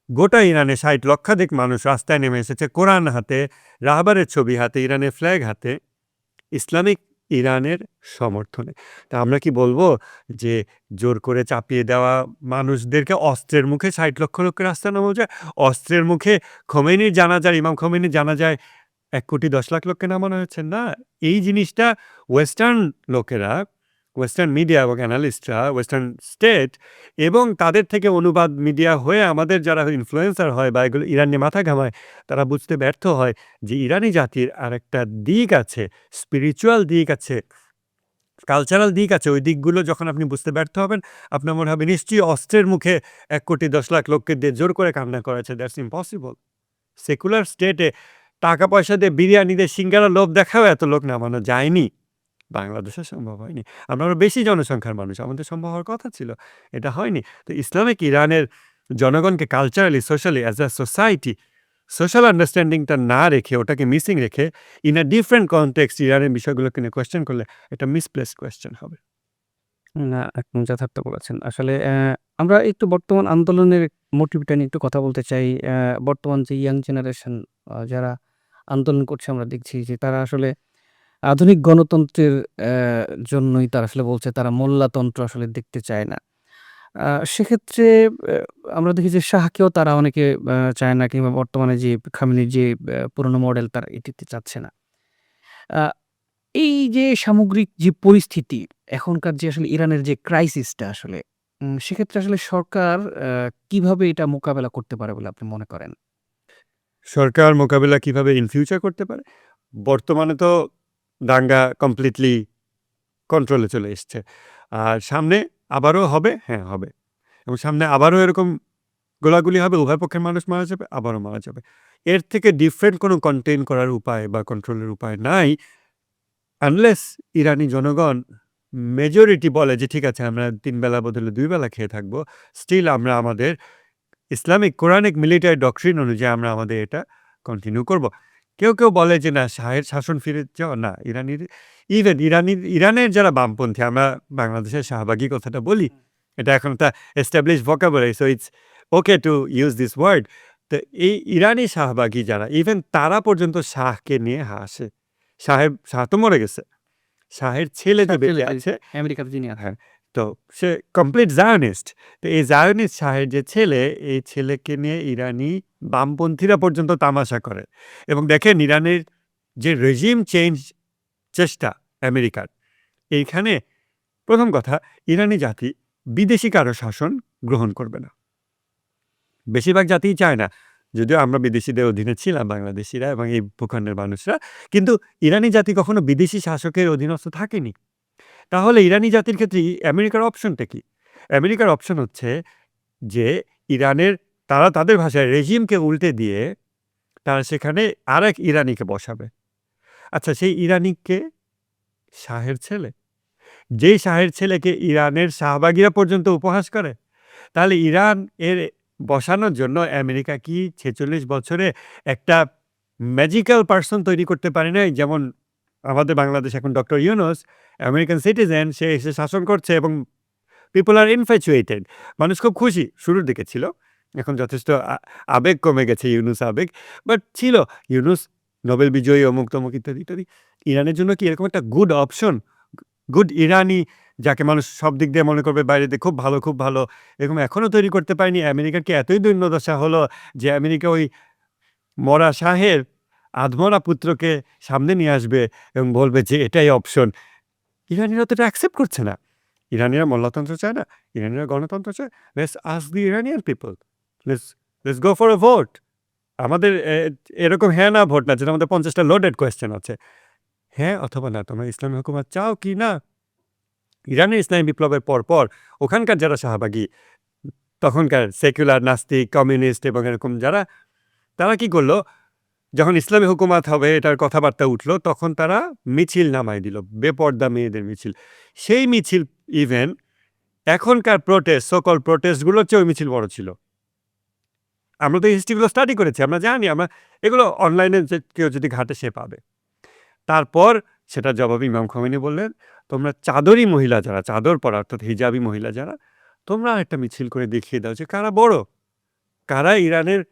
গোটা ইরানে ৬০ লক্ষাধিক মানুষ রাস্তায় নেমে এসেছে কোরআন হাতে, রাহবারের ছবি হাতে, ইরানের ফ্ল্যাগ হাতে, ইসলামিক ইরানের সমর্থনে। তা আমরা কি বলবো যে জোর করে চাপিয়ে দেওয়া মানুষদেরকে অস্ত্রের মুখে ৬০ লক্ষ লোককে রাস্তায় নামানো যায়? অস্ত্রের মুখে খোমেনির জানাজায়, ইমাম খোমেনির জানাজায় ১,১০,০০,০০০ লোককে নামানো হয়েছে? না। এই জিনিসটা ওয়েস্টার্ন লোকেরা, ওয়েস্টার্ন মিডিয়া এবং অ্যানালিস্টরা, ওয়েস্টার্ন স্টেট এবং তাদের থেকে অনুবাদ মিডিয়া হয়ে আমাদের যারা ইনফ্লুয়েন্সার হয় বা এগুলো ইরান নিয়ে মাথা ঘামায়, তারা বুঝতে ব্যর্থ হয় যে ইরানি জাতির আরেকটা দিক আছে, স্পিরিচুয়াল দিক আছে, কালচারাল দিক আছে। ওই দিকগুলো যখন আপনি বুঝতে ব্যর্থ হবেন, আপনার মনে হবে নিশ্চয়ই অস্ত্রের মুখে ১,১০,০০,০০০ লোককে দিয়ে জোর করে কান্না করাচ্ছে। That's impossible. সেকুলার স্টেটে টাকা পয়সা দিয়ে বিরিয়ানি দিয়ে সিঙ্গারা লোভ দেখাও এত লোক নামানো যায়নি। বাংলাদেশে সম্ভব হয়নি। আমরা আরও বেশি জনসংখ্যার মানুষ, আমাদের সম্ভব হওয়ার কথা ছিল। এটা হয়নি। তো ইসলামিক ইরানের জনগণকে culturally, socially as a society social আন্ডারস্ট্যান্ডিংটা না রেখে, ওটাকে মিসিং রেখে ইন আ ডিফারেন্ট কনটেক্সট ইরানের বিষয়গুলোকে নিয়ে কোয়েশ্চেন করলে এটা মিসপ্লেসড কোয়েশ্চেন হবে। না, একদম যথার্থ বলেছেন। আসলে আমরা একটু বর্তমান আন্দোলনের মোটিভটা নিয়ে একটু কথা বলতে চাই। বর্তমান যে ইয়াং জেনারেশন যারা আন্দোলন করছে আমরা দেখছি যে তারা আসলে আধুনিক গণতন্ত্রের জন্যই তারা আসলে বলছে তারা মোল্লাতন্ত্র আসলে দেখতে চায় না। আ সেক্ষেত্রে আমরা দেখি যে শাহকেও তারা অনেকে চায় না কিংবা বর্তমানে যে খামেনির যে পুরোনো মডেল তারা এটিতে চাচ্ছে না। আ এই যে সামগ্রিক যে পরিস্থিতি, এখনকার যে আসলে ইরানের যে ক্রাইসিসটা আসলে, সেক্ষেত্রে আসলে সরকার কিভাবে এটা মোকাবেলা করতে পারে বলে আপনি মনে করেন? সরকার মোকাবিলা কিভাবে ইন ফিউচার করতে পারে? বর্তমানে তো দাঙ্গা কমপ্লিটলি কন্ট্রোলে চলে এসছে। আর সামনে আবারও হবে? হ্যাঁ, হবে। এবং সামনে আবারও এরকম গোলাগুলি হবে, উভয় পক্ষের মানুষ মারা যাবে, আবারও মারা যাবে। এর থেকে ডিফারেন্ট কোনো কন্টেইন করার উপায় বা কন্ট্রোলের উপায় নাই। আনলেস ইরানি জনগণ মেজরিটি বলে যে, "ঠিক আছে, আমরা ৩ বেলা বদলে ২ বেলা খেয়ে থাকবো। স্টিল আমরা আমাদের ইসলামিক কোরানিক মিলিটারি ডক্ট্রিন অনুযায়ী আমরা আমাদের এটা কন্টিনিউ করব।" কেউ বলে যে, "না, শাহের শাসন ফিরে যাওয়া না।" ইরানের যারা বামপন্থী, আমরা বাংলাদেশের শাহবাগী কথাটা বলি। এটা এখন একটা established vocabulary, so it's okay to use this word. তো এই ইরানি শাহবাগী যারা, ইভেন তারা পর্যন্ত শাহকে নিয়ে হাসে। শাহ তো মরে গেছে। শাহের ছেলে যে বেঁচে আছে, আমেরিকাতে যিনি আছেন। হ্যাঁ, তো সে কমপ্লিট জায়নিস্ট। তো এই জায়নিস্ট শাহের যে ছেলে, এই ছেলেকে নিয়ে ইরানি বামপন্থীরা পর্যন্ত তামাশা করে। এবং দেখেন ইরানের যে রেজিম চেঞ্জ চেষ্টা আমেরিকার, এইখানে প্রথম কথা, ইরানি জাতি বিদেশি কারো শাসন গ্রহণ করবে না। বেশিরভাগ জাতিই চায় না। যদিও আমরা বিদেশিদের অধীনে ছিলাম বাংলাদেশিরা এবং এই ভূখণ্ডের মানুষরা। কিন্তু ইরানি জাতি কখনো বিদেশি শাসকের অধীনস্থ থাকেনি। তাহলে ইরানি জাতির ক্ষেত্রে আমেরিকার অপশনটা কি? আমেরিকার অপশন হচ্ছে যে ইরানের, তারা তাদের ভাষায় রেজিমকে উল্টে দিয়ে তারা সেখানে আরেক ইরানিকে বসাবে। আচ্ছা, সেই ইরানি কে? শাহের ছেলে। যেই শাহের ছেলেকে ইরানের শাহবাগীরা পর্যন্ত উপহাস করে। তাহলে ইরান এর বসানোর জন্য আমেরিকা কি ৪৬ বছরে একটা ম্যাজিক্যাল পারসন তৈরি করতে পারে নাই? যেমন আমাদের বাংলাদেশে এখন ডক্টর ইউনূস আমেরিকান সিটিজেন, সে এসে শাসন করছে এবং পিপল আর ইনফ্যাচুয়েটেড। মানুষ খুব খুশি। শুরুর দিকে ছিল। এখন যথেষ্ট আবেগ কমে গেছে, ইউনূস আবেগ। বাট ছিল। ইউনূস নোবেল বিজয়ী অমুক-তমুক ইত্যাদি, ইত্যাদি। ইরানের জন্য কি এরকম একটা গুড অপশন? গুড ইরানি, যাকে মানুষ সব দিক দিয়ে মনে করবে বাইরে দিয়ে খুব ভালো, খুব ভালো। এরকম এখনো তৈরি করতে পারেনি। আমেরিকার কি এতই দৈন্যদশা হলো যে আমেরিকা ওই মরা শাহের আধমরা পুত্রকে সামনে নিয়ে আসবে এবং বলবে যে এটাই অপশন। ইরানিরা তো এটা অ্যাকসেপ্ট করছে না। ইরানিরা মোল্লাতন্ত্র চায় না। ইরানিরা গণতন্ত্র চায়। Let's ask the Iranian people. Let's let's go for a vote. আমাদের এরকম হ্যাঁ না ভোট না, যেটা আমাদের ৫০ টা লোডেড কোয়েশ্চেন আছে। হ্যাঁ অথবা না, তোমরা ইসলামী হুকুমত চাও কি না? ইরানের ইসলামী বিপ্লবের পরপর ওখানকার যারা শাহবাগী, তখনকার সেকুলার, নাস্তিক, কমিউনিস্ট এবং এরকম যারা, তারা কি করল? যখন ইসলামী হুকুমাত হবে এটার কথাবার্তা উঠল, তখন তারা মিছিল নামায় দিল। বেপর্দা মেয়েদের মিছিল। সেই মিছিল ইভেন এখনকার প্রোটেস্ট, সো কল্ড প্রোটেস্টগুলোর চেয়ে ওই মিছিল বড় ছিল। আমরা তো এই হিস্ট্রিগুলো স্টাডি করেছি। আমরা জানি, আমরা এগুলো অনলাইনে যে কেউ যদি ঘাঁটে সে পাবে। তারপর সেটার জবাবে ইমাম খোমেনি বললেন, "তোমরা চাদরী মহিলা যারা, চাদর পরা অর্থাৎ হিজাবি মহিলা যারা, তোমরা একটা মিছিল করে দেখিয়ে দাও যে কারা বড়, কারা ইরানের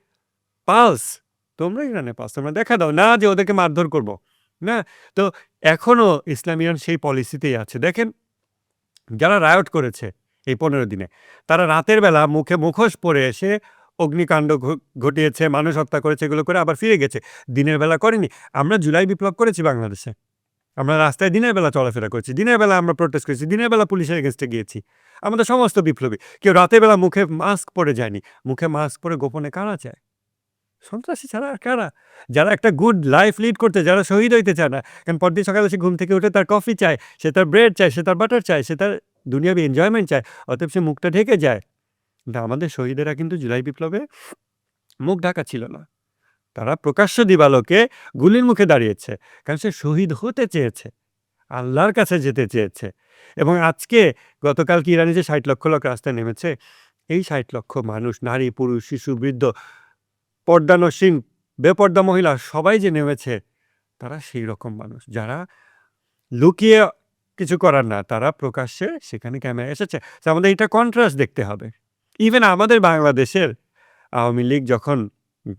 পালস। তোমরা ইরানের পালস, তোমরা দেখা দাও। না যে ওদেরকে মারধর করব। না?" তো এখনো ইসলাম ইরান সেই পলিসিতেই আছে। দেখেন, যারা রায়ট করেছে এই ১৫ দিনে, তারা রাতের বেলা মুখে মুখোশ পরে এসে অগ্নিকাণ্ড ঘটিয়েছে, মানুষ হত্যা করেছে, এগুলো করে আবার ফিরে গেছে। দিনের বেলা করেনি। আমরা জুলাই বিপ্লব করেছি বাংলাদেশে। আমরা রাস্তায় দিনের বেলা চলাফেরা করেছি। দিনের বেলা আমরা প্রোটেস্ট করেছি। দিনের বেলা পুলিশের এগেইনস্টে গিয়েছি। আমাদের সমস্ত বিপ্লবী। কেউ রাতের বেলা মুখে মাস্ক পরে যায়নি। মুখে মাস্ক পরে গোপনে কারা যায়? সন্ত্রাসী ছাড়া আর কারা? যারা একটা গুড লাইফ লিড করতে, যারা শহীদ হইতে চায় না। কারণ পরদিন সকালে সে ঘুম থেকে উঠে তার কফি চায়, সে তার ব্রেড চায়, সে তার বাটার চায়, সে তার দুনিয়াবি এনজয়মেন্ট চায়। অতএব সে মুখটা ঢেকে যায়। কিন্তু আমাদের শহীদেরা কিন্তু জুলাই বিপ্লবে মুখ ঢাকা ছিল না। তারা প্রকাশ্য দিবালোকে গুলির মুখে দাঁড়িয়েছে। কারণ সে শহীদ হতে চেয়েছে। আল্লাহর কাছে যেতে চেয়েছে। এবং আজকে গতকালকে ইরানে যে ৬০ লক্ষ লোক রাস্তায় নেমেছে, এই ৬০ লক্ষ মানুষ, নারী, পুরুষ, শিশু, বৃদ্ধ, পর্দানসীন, বেপর্দা মহিলা সবাই যে নেমেছে, তারা সেই রকম মানুষ যারা লুকিয়ে কিছু করার না, তারা প্রকাশ্যে সেখানে ক্যামেরায় এসেছে। তো আমাদের এটা কন্ট্রাস্ট দেখতে হবে। ইভেন আমাদের বাংলাদেশের আওয়ামী লীগ যখন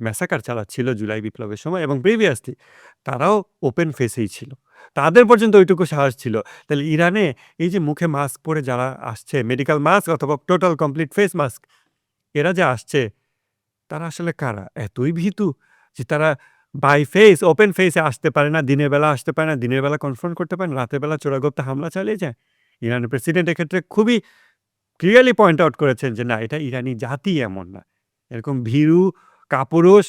ম্যাসাকার চালাচ্ছিল জুলাই বিপ্লবের সময় এবং প্রিভিয়াসলি, তারাও ওপেন ফেসেই ছিল। তাদের পর্যন্ত ওইটুকু সাহস ছিল। তাহলে ইরানে এই যে মুখে মাস্ক পরে যারা আসছে, মেডিকেল মাস্ক অথবা টোটাল কমপ্লিট ফেস মাস্ক, এরা যে আসছে, তারা আসলে কারা? এতই ভীতু যে তারা বাই ফেস, ওপেন ফেসে আসতে পারে না, দিনের বেলা আসতে পারে না, দিনের বেলা কনফ্রন্ট করতে পারে না, রাতের বেলা চোরাগোপ্তা হামলা চালিয়ে যায়। ইরানের প্রেসিডেন্ট এক্ষেত্রে খুবই ক্লিয়ারলি পয়েন্ট আউট করেছেন যে, না, এটা ইরানি জাতি এমন না। এরকম ভীরু, কাপুরুষ,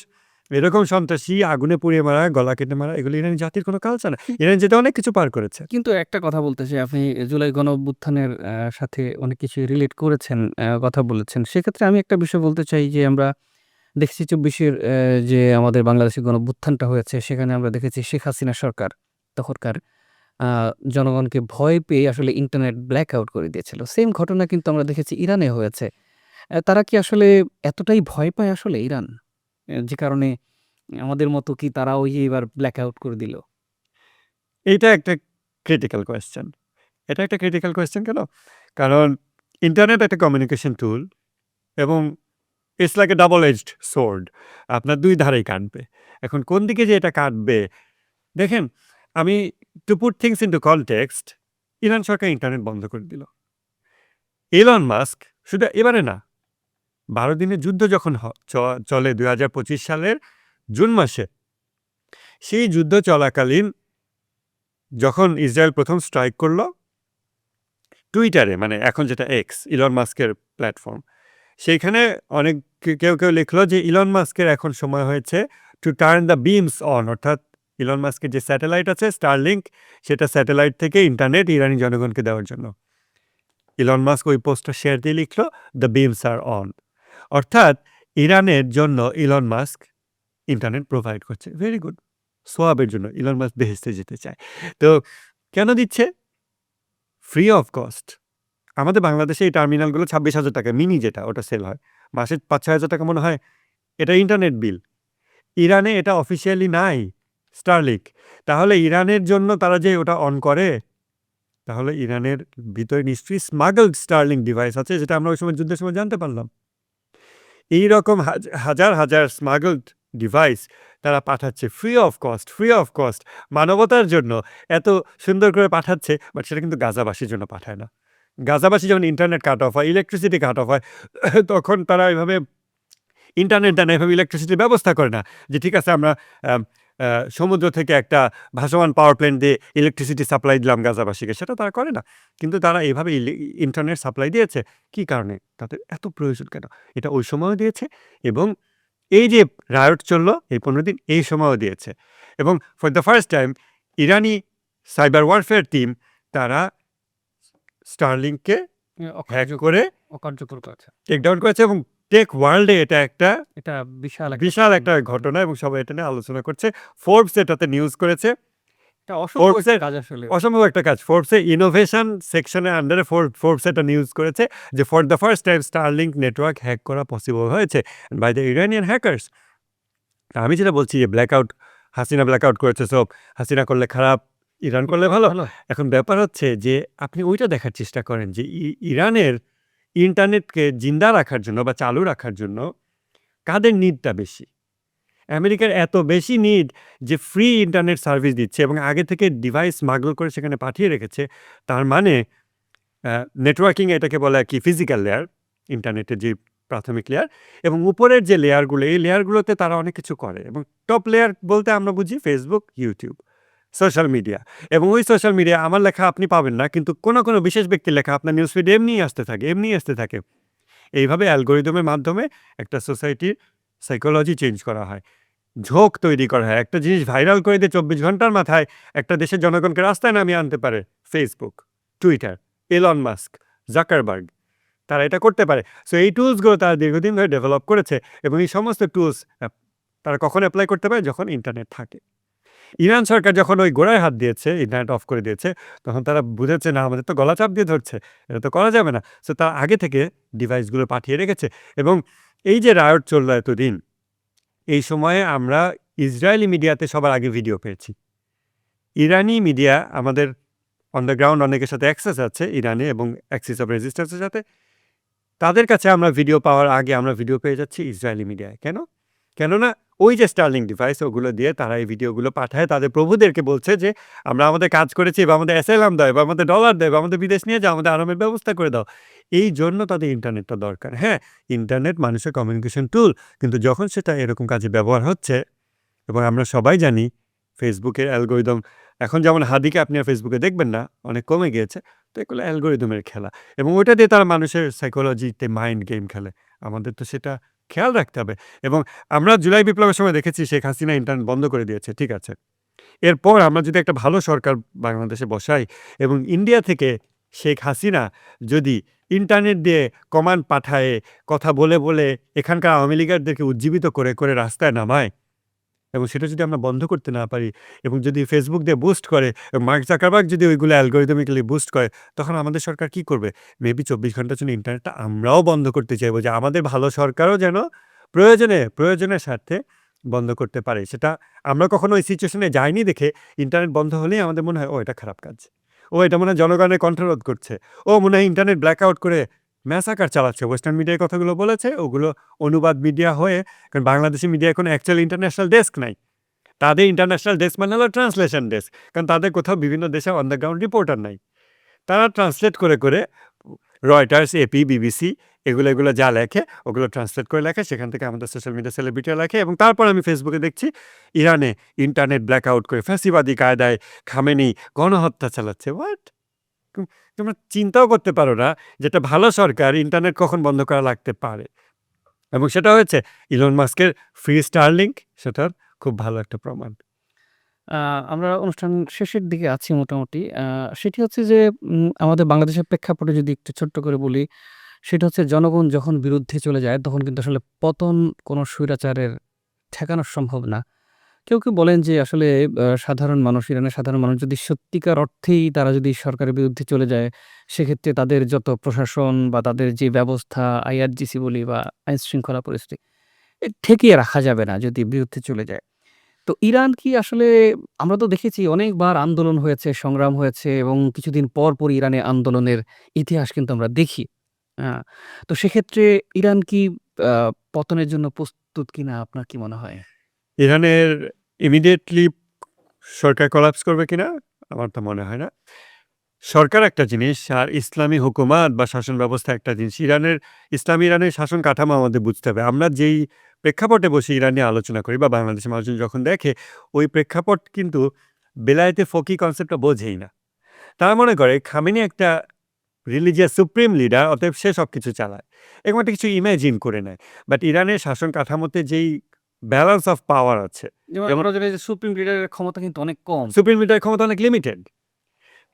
এরকম সন্ত্রাসী, আগুনে পুড়িয়ে মারা, গলা কেটে মারা, এগুলো ইরানি জাতির কোনো কালচার না। ইরান যেটা অনেক কিছু পার করেছে। কিন্তু একটা কথা বলতে চাই, আপনি জুলাই গণঅভ্যুত্থানের সাথে অনেক কিছুই রিলেট করেছেন, কথা বলেছেন। সেক্ষেত্রে আমি একটা বিষয় বলতে চাই যে আমরা দেখেছি ২৪-এর যে আমাদের বাংলাদেশে গণঅভ্যুত্থানটা হয়েছে, সেখানে আমরা দেখেছি শেখ হাসিনা সরকার তখনকার আ জনগণকে ভয় পেয়ে আসলে ইন্টারনেট ব্ল্যাক আউট করে দিয়েছিল। সেম ঘটনা কিন্তু আমরা দেখেছি ইরানে হয়েছে। তারা কি আসলে এতটাই ভয় পায় আসলে ইরান? যে কারণে আমাদের মতো কি তারাও এবার ব্ল্যাক আউট করে দিল? এইটা একটা ক্রিটিক্যাল কোয়েশ্চেন। এটা একটা ক্রিটিক্যাল কোয়েশ্চেন কেন? কারণ ইন্টারনেট একটা কমিউনিকেশন টুল এবং it's like a double aged sword. আপনার ২ ধারেই কাটবে। এখন কোন দিকে যে এটা কাটবে, দেখেন, আমি to put things into context, Iran Sarkar internet বন্ধ করে দিল। ইলন মাস্ক শুধু এবারে না, ১২ দিনের যুদ্ধ যখন চলে ২০২৫ সালের জুন মাসে, সেই যুদ্ধ চলাকালীন যখন ইসরায়েল ১ম স্ট্রাইক করল, টুইটারে, মানে এখন যেটা এক্স, ইলন মাস্কের প্ল্যাটফর্ম, সেইখানে অনেক কেউ লিখলো যে ইলন মাস্কের এখন সময় হয়েছে to turn the beans on, অর্থাৎ ইলন মাস্কের যে স্যাটেলাইট আছে স্টারলিংক, সেটা স্যাটেলাইট থেকে ইন্টারনেট ইরানি জনগণকে দেওয়ার জন্য। ইলন মাস্ক ওই পোস্টটা শেয়ার দিয়ে লিখলো দ্য বিমস আর অন, অর্থাৎ ইরানের জন্য ইলন মাস্ক ইন্টারনেট প্রোভাইড করছে। ভেরি গুড, সোয়াবের জন্য। ইলন মাস্ক বেহেস্তে যেতে চায়। তো কেন দিচ্ছে? Free of cost. আমাদের বাংলাদেশে এই টার্মিনালগুলো ২৬,০০০ টাকা, মিনি যেটা, ওটা সেল হয়। মাসে ৫-৬,০০০ টাকা মনে হয়। এটা ইন্টারনেট বিল। ইরানে এটা অফিসিয়ালি নাই, স্টারলিংক। তাহলে ইরানের জন্য তারা যে ওটা অন করে, তাহলে ইরানের ভিতরে নিশ্চয়ই স্মাগলড স্টারলিংক ডিভাইস আছে, যেটা আমরা ওই সময় যুদ্ধের সময় জানতে পারলাম। এইরকম হাজার স্মাগলড ডিভাইস তারা পাঠাচ্ছে ফ্রি অফ কস্ট মানবতার জন্য। এত সুন্দর করে পাঠাচ্ছে, বাট সেটা কিন্তু গাজাবাসীর জন্য পাঠায় না। গাজাবাসী যখন ইন্টারনেট কাট অফ হয়, ইলেকট্রিসিটি কাট অফ হয়, তখন তারা এভাবে ইন্টারনেট দেয় না, এভাবে ইলেকট্রিসিটির ব্যবস্থা করে না যে ঠিক আছে আমরা আম আ সমুদ্র থেকে একটা ভাসমান পাওয়ার প্ল্যান্ট দিয়ে ইলেকট্রিসিটি সাপ্লাই দিলাম গাজাবাসীকে। সেটা তারা করে না। কিন্তু তারা এভাবে ইন্টারনেট সাপ্লাই দিয়েছে। কী কারণে? তাদের এত প্রয়োজন কেন? এটা ওই সময়ও দিয়েছে এবং এই যে রায়ট চলল এই ১৫ দিন, এই সময়ও দিয়েছে। এবং for the first time Irani cyber warfare team, তারা স্টারলিংককে হ্যাক করে অকার্যকর করেছে। টেক ডাউন করেছে এবং টেক ওয়ার্ল্ডে এটা একটা এটা বিশাল একটা ঘটনা এবং সবাই এটা নিয়ে আলোচনা করছে। ফোর্বস এটাতে নিউজ করেছে। এটা অসম্ভব ফোর্বসের একটা কাজ আসলে। অসম্ভব একটা কাজ। ফোর্বসের ইনোভেশন সেকশনের আন্ডারে ফোর্বস এটা নিউজ করেছে যে for the first time Starlink network hack করা পসিবল হয়েছে বাই দ্য ইরানিয়ান হ্যাকার্স। আমি যেটা বলছি যে হাসিনা ব্ল্যাকআউট করেছে, সো হাসিনা করলে খারাপ, ইরান করলে ভালো। এখন ব্যাপার হচ্ছে যে আপনি ওইটা দেখার চেষ্টা করেন যে ইরানের ইন্টারনেটকে জিন্দা রাখার জন্য বা চালু রাখার জন্য কাদের নিডটা বেশি? আমেরিকার এত বেশি নিড যে ফ্রি ইন্টারনেট সার্ভিস দিচ্ছে এবং আগে থেকে ডিভাইস স্মাগল করে সেখানে পাঠিয়ে রেখেছে। তার মানে নেটওয়ার্কিং এটাকে বলে আর কি ফিজিক্যাল লেয়ার, ইন্টারনেটের যে প্রাথমিক লেয়ার, এবং উপরের যে লেয়ারগুলো, এই লেয়ারগুলোতে তারা অনেক কিছু করে। এবং টপ লেয়ার বলতে আমরা বুঝি ফেসবুক, ইউটিউব, সোশ্যাল মিডিয়া। এবং ওই সোশ্যাল মিডিয়া আমার লেখা আপনি পাবেন না, কিন্তু কোনো বিশেষ ব্যক্তির লেখা আপনার নিউজ ফিডে এমনিই আসতে থাকে। এইভাবে অ্যালগরিদমের মাধ্যমে একটা সোসাইটির সাইকোলজি চেঞ্জ করা হয়, ঝোঁক তৈরি করা হয়। একটা জিনিস ভাইরাল করে দিয়ে ২৪ ঘন্টার মাথায় একটা দেশের জনগণকে রাস্তায় নামিয়ে আনতে পারে Facebook, Twitter, Elon Musk, Zuckerberg, তারা এটা করতে পারে। সো এই টুলসগুলো তারা দীর্ঘদিন ধরে ডেভেলপ করেছে এবং এই সমস্ত টুলস তারা কখন অ্যাপ্লাই করতে পারে? যখন ইন্টারনেট থাকে। ইরান সরকার যখন ওই গোড়ায় হাত দিয়েছে, ইন্টারনেট অফ করে দিয়েছে, তখন তারা বুঝেছে না, আমাদের তো গলা চাপ দিয়ে ধরছে, এটা তো করা যাবে না। সো তারা আগে থেকে ডিভাইসগুলো পাঠিয়ে রেখেছে এবং এই যে রায়ট চলল এতদিন, এই সময়ে আমরা ইসরায়েলি মিডিয়াতে সবার আগে ভিডিও পেয়েছি। ইরানি মিডিয়া, আমাদের অন দ্য গ্রাউন্ড অনেকের সাথে অ্যাক্সেস আছে ইরানে এবং অ্যাক্সিস অফ রেজিস্ট্যান্সের সাথে। তাদের কাছে আমরা ভিডিও পাওয়ার আগে আমরা ভিডিও পেয়ে যাচ্ছি ইসরায়েলি মিডিয়ায়। কেন? কেননা ওই যে Starlink ডিভাইস ওগুলো দিয়ে তারা এই ভিডিওগুলো পাঠায় তাদের প্রভুদেরকে বলছে যে, "আমরা আমাদের কাজ করেছি বা আমাদের অ্যাসাইলাম দাও বা আমাদের ডলার দেও বা আমাদের বিদেশ নিয়ে যাও, আমাদের আরামের ব্যবস্থা করে দাও।" এইজন্য তাদের ইন্টারনেটটা দরকার। হ্যাঁ, ইন্টারনেট মানুষের কমিউনিকেশন টুল। কিন্তু যখন সেটা এরকম কাজে ব্যবহার হচ্ছে এবং আমরা সবাই জানি ফেসবুকের অ্যালগরিদম এখন যেমন হাদিকে আপনি আর ফেসবুকে দেখবেন না, অনেক কমে গিয়েছে। তো এগুলো অ্যালগরিদমের খেলা এবং ওটা দিয়ে তারা মানুষের সাইকোলজিতে মাইন্ড গেম খেলে। আমাদের তো সেটা খেয়াল রাখতে হবে এবং আমরা জুলাই বিপ্লবের সময় দেখেছি শেখ হাসিনা ইন্টারনেট বন্ধ করে দিয়েছে। ঠিক আছে। এরপর আমরা যদি একটা ভালো সরকার বাংলাদেশে বসাই এবং ইন্ডিয়া থেকে শেখ হাসিনা যদি ইন্টারনেট দিয়ে কমান্ড পাঠায়, কথা বলে এখানকার আওয়ামী লীগারদেরকে উজ্জীবিত করে রাস্তায় নামায় এবং সেটা যদি আমরা বন্ধ করতে না পারি এবং যদি ফেসবুক দিয়ে বুস্ট করে এবং মার্ক জাকারবার্গ যদি ওইগুলো অ্যালগরিদমিক্যালি বুস্ট করে, তখন আমাদের সরকার কি করবে? মেবি ২৪ ঘন্টার জন্য ইন্টারনেটটা আমরাও বন্ধ করতে চাইবো যে আমাদের ভালো সরকারও যেন প্রয়োজনের স্বার্থে বন্ধ করতে পারে। সেটা আমরা কখনো ওই সিচুয়েশনে যাইনি দেখে ইন্টারনেট বন্ধ হলেই আমাদের মনে হয়, "ও এটা খারাপ কাজ। ও এটা মনে হয় জনগণের কণ্ঠরোধ করছে। ও মনে হয় ইন্টারনেট ব্ল্যাক আউট করে ম্যাসাকার চালাচ্ছে।" ওয়েস্টার্ন মিডিয়ায় কথাগুলো বলেছে, ওগুলো অনুবাদ মিডিয়া হয়ে কারণ বাংলাদেশি মিডিয়ায় কোনো অ্যাকচুয়াল ইন্টারন্যাশনাল ডেস্ক নাই। তাদের ইন্টারন্যাশনাল ডেস্ক মানে হলো ট্রান্সলেশন ডেস্ক। কারণ তাদের কোথাও বিভিন্ন দেশে অন দ্য গ্রাউন্ড রিপোর্টার নাই। তারা ট্রান্সলেট করে রয়টার্স, এপি, বিবিসি এগুলো যা লেখে ওগুলো ট্রান্সলেট করে লেখে। সেখান থেকে আমাদের সোশ্যাল মিডিয়া সেলিব্রিটিরা লেখে এবং তারপর আমি ফেসবুকে দেখছি ইরানে ইন্টারনেট ব্ল্যাক আউট করে ফ্যাসিবাদী কায়দায় খামেনি গণহত্যা চালাচ্ছে। হোয়াট? তোমরা চিন্তাও করতে পারো না যে একটা ভালো সরকার ইন্টারনেট কখন বন্ধ করা লাগতে পারে এবং সেটা হয়েছে ইলন মাস্কের ফ্রি স্টারলিংক সেটার খুব ভালো একটা প্রমাণ। আ আমরা অনুষ্ঠান শেষের দিকে আছি মোটামুটি। সেটি হচ্ছে যে আমাদের বাংলাদেশের প্রেক্ষাপটে যদি একটু ছোট্ট করে বলি, সেটা হচ্ছে জনগণ যখন বিরুদ্ধে চলে যায় তখন কিন্তু আসলে পতন কোনো স্বৈরাচারের ঠেকানো সম্ভব না। কেউ বলেন যে আসলে সাধারণ মানুষ, ইরানের সাধারণ মানুষ যদি সত্যিকার অর্থেই তারা যদি সরকারের বিরুদ্ধে চলে যায়, সেক্ষেত্রে তাদের যত প্রশাসন বা তাদের যে ব্যবস্থা আইআরজিসি বলি বা আইনশৃঙ্খলা পরিস্থিতি, ঠেকিয়ে রাখা যাবে না যদি বিরুদ্ধে চলে যায়। তো ইরান কি আসলে আমরা তো দেখেছি অনেকবার আন্দোলন হয়েছে, সংগ্রাম হয়েছে এবং কিছুদিন পর ইরানে আন্দোলনের ইতিহাস কিন্তু আমরা দেখি। আ তো সেক্ষেত্রে ইরান কি আ পতনের জন্য প্রস্তুত কিনা আপনার কি মনে হয়? ইরানের ইমিডিয়েটলি সরকার কোলাপস করবে কিনা? আমার তো মনে হয় না। সরকার একটা জিনিস আর ইসলামী হুকুমাত বা শাসন ব্যবস্থা একটা জিনিস। ইরানের শাসন কাঠামো আমাদের বুঝতে হবে। আমরা যেই প্রেক্ষাপটে বসে ইরান নিয়ে আলোচনা করি বা বাংলাদেশের মানুষজন যখন দেখে, ওই প্রেক্ষাপট কিন্তু বেলায়েতে ফকি কনসেপ্টটা বোঝেই না। তারা মনে করে খামেনি একটা রিলিজিয়াস সুপ্রিম লিডার, অতএব সে সবকিছু চালায়। এরকম একটা কিছু ইমাজিন করে নেয়। বাট ইরানের শাসন কাঠামোতে যেই ব্যালেন্স অফ পাওয়ার আছে, যেমন যেমন আমরা জানি যে সুপ্রিম লিডারের ক্ষমতা কিন্তু অনেক কম। সুপ্রিম লিডারের ক্ষমতা অনেক লিমিটেড।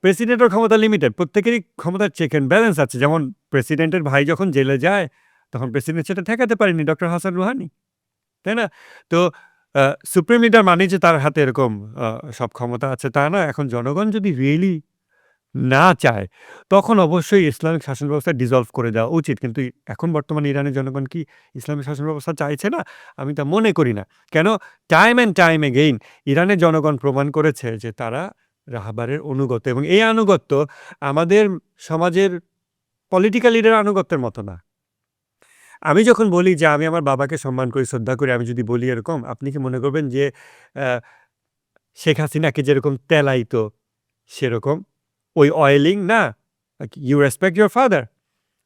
প্রেসিডেন্টের ক্ষমতা লিমিটেড। প্রত্যেকেরই ক্ষমতার চেক অ্যান্ড ব্যালেন্স আছে। যেমন প্রেসিডেন্টের ভাই যখন জেলে যায়, তখন প্রেসিডেন্ট সেটা ঠেকাতে পারেনি ডক্টর হাসান রুহানি। তাই না? তো আ সুপ্রিম লিডার মানেই যে তার হাতে এরকম আ সব ক্ষমতা আছে তা না। এখন জনগণ যদি রিয়েলি না চায়, তখন অবশ্যই ইসলামিক শাসন ব্যবস্থা ডিসলভ করে দেওয়া উচিত। কিন্তু এখন বর্তমানে ইরানের জনগণ কি ইসলামিক শাসন ব্যবস্থা চাইছে না? আমি তা মনে করি না। কেন? টাইম অ্যান্ড টাইম এগেইন ইরানের জনগণ প্রমাণ করেছে যে তারা রাহবারের অনুগত এবং এই আনুগত্য আমাদের সমাজের পলিটিক্যাল লিডারের আনুগত্যের মতো না। আমি যখন বলি যে আমি আমার বাবাকে সম্মান করি, শ্রদ্ধা করি, আমি যদি বলি এরকম, আপনি কি মনে করবেন যে আ শেখ হাসিনাকে যেরকম তেলাইতো সেরকম? ওই অয়েলিং না? You respect your father.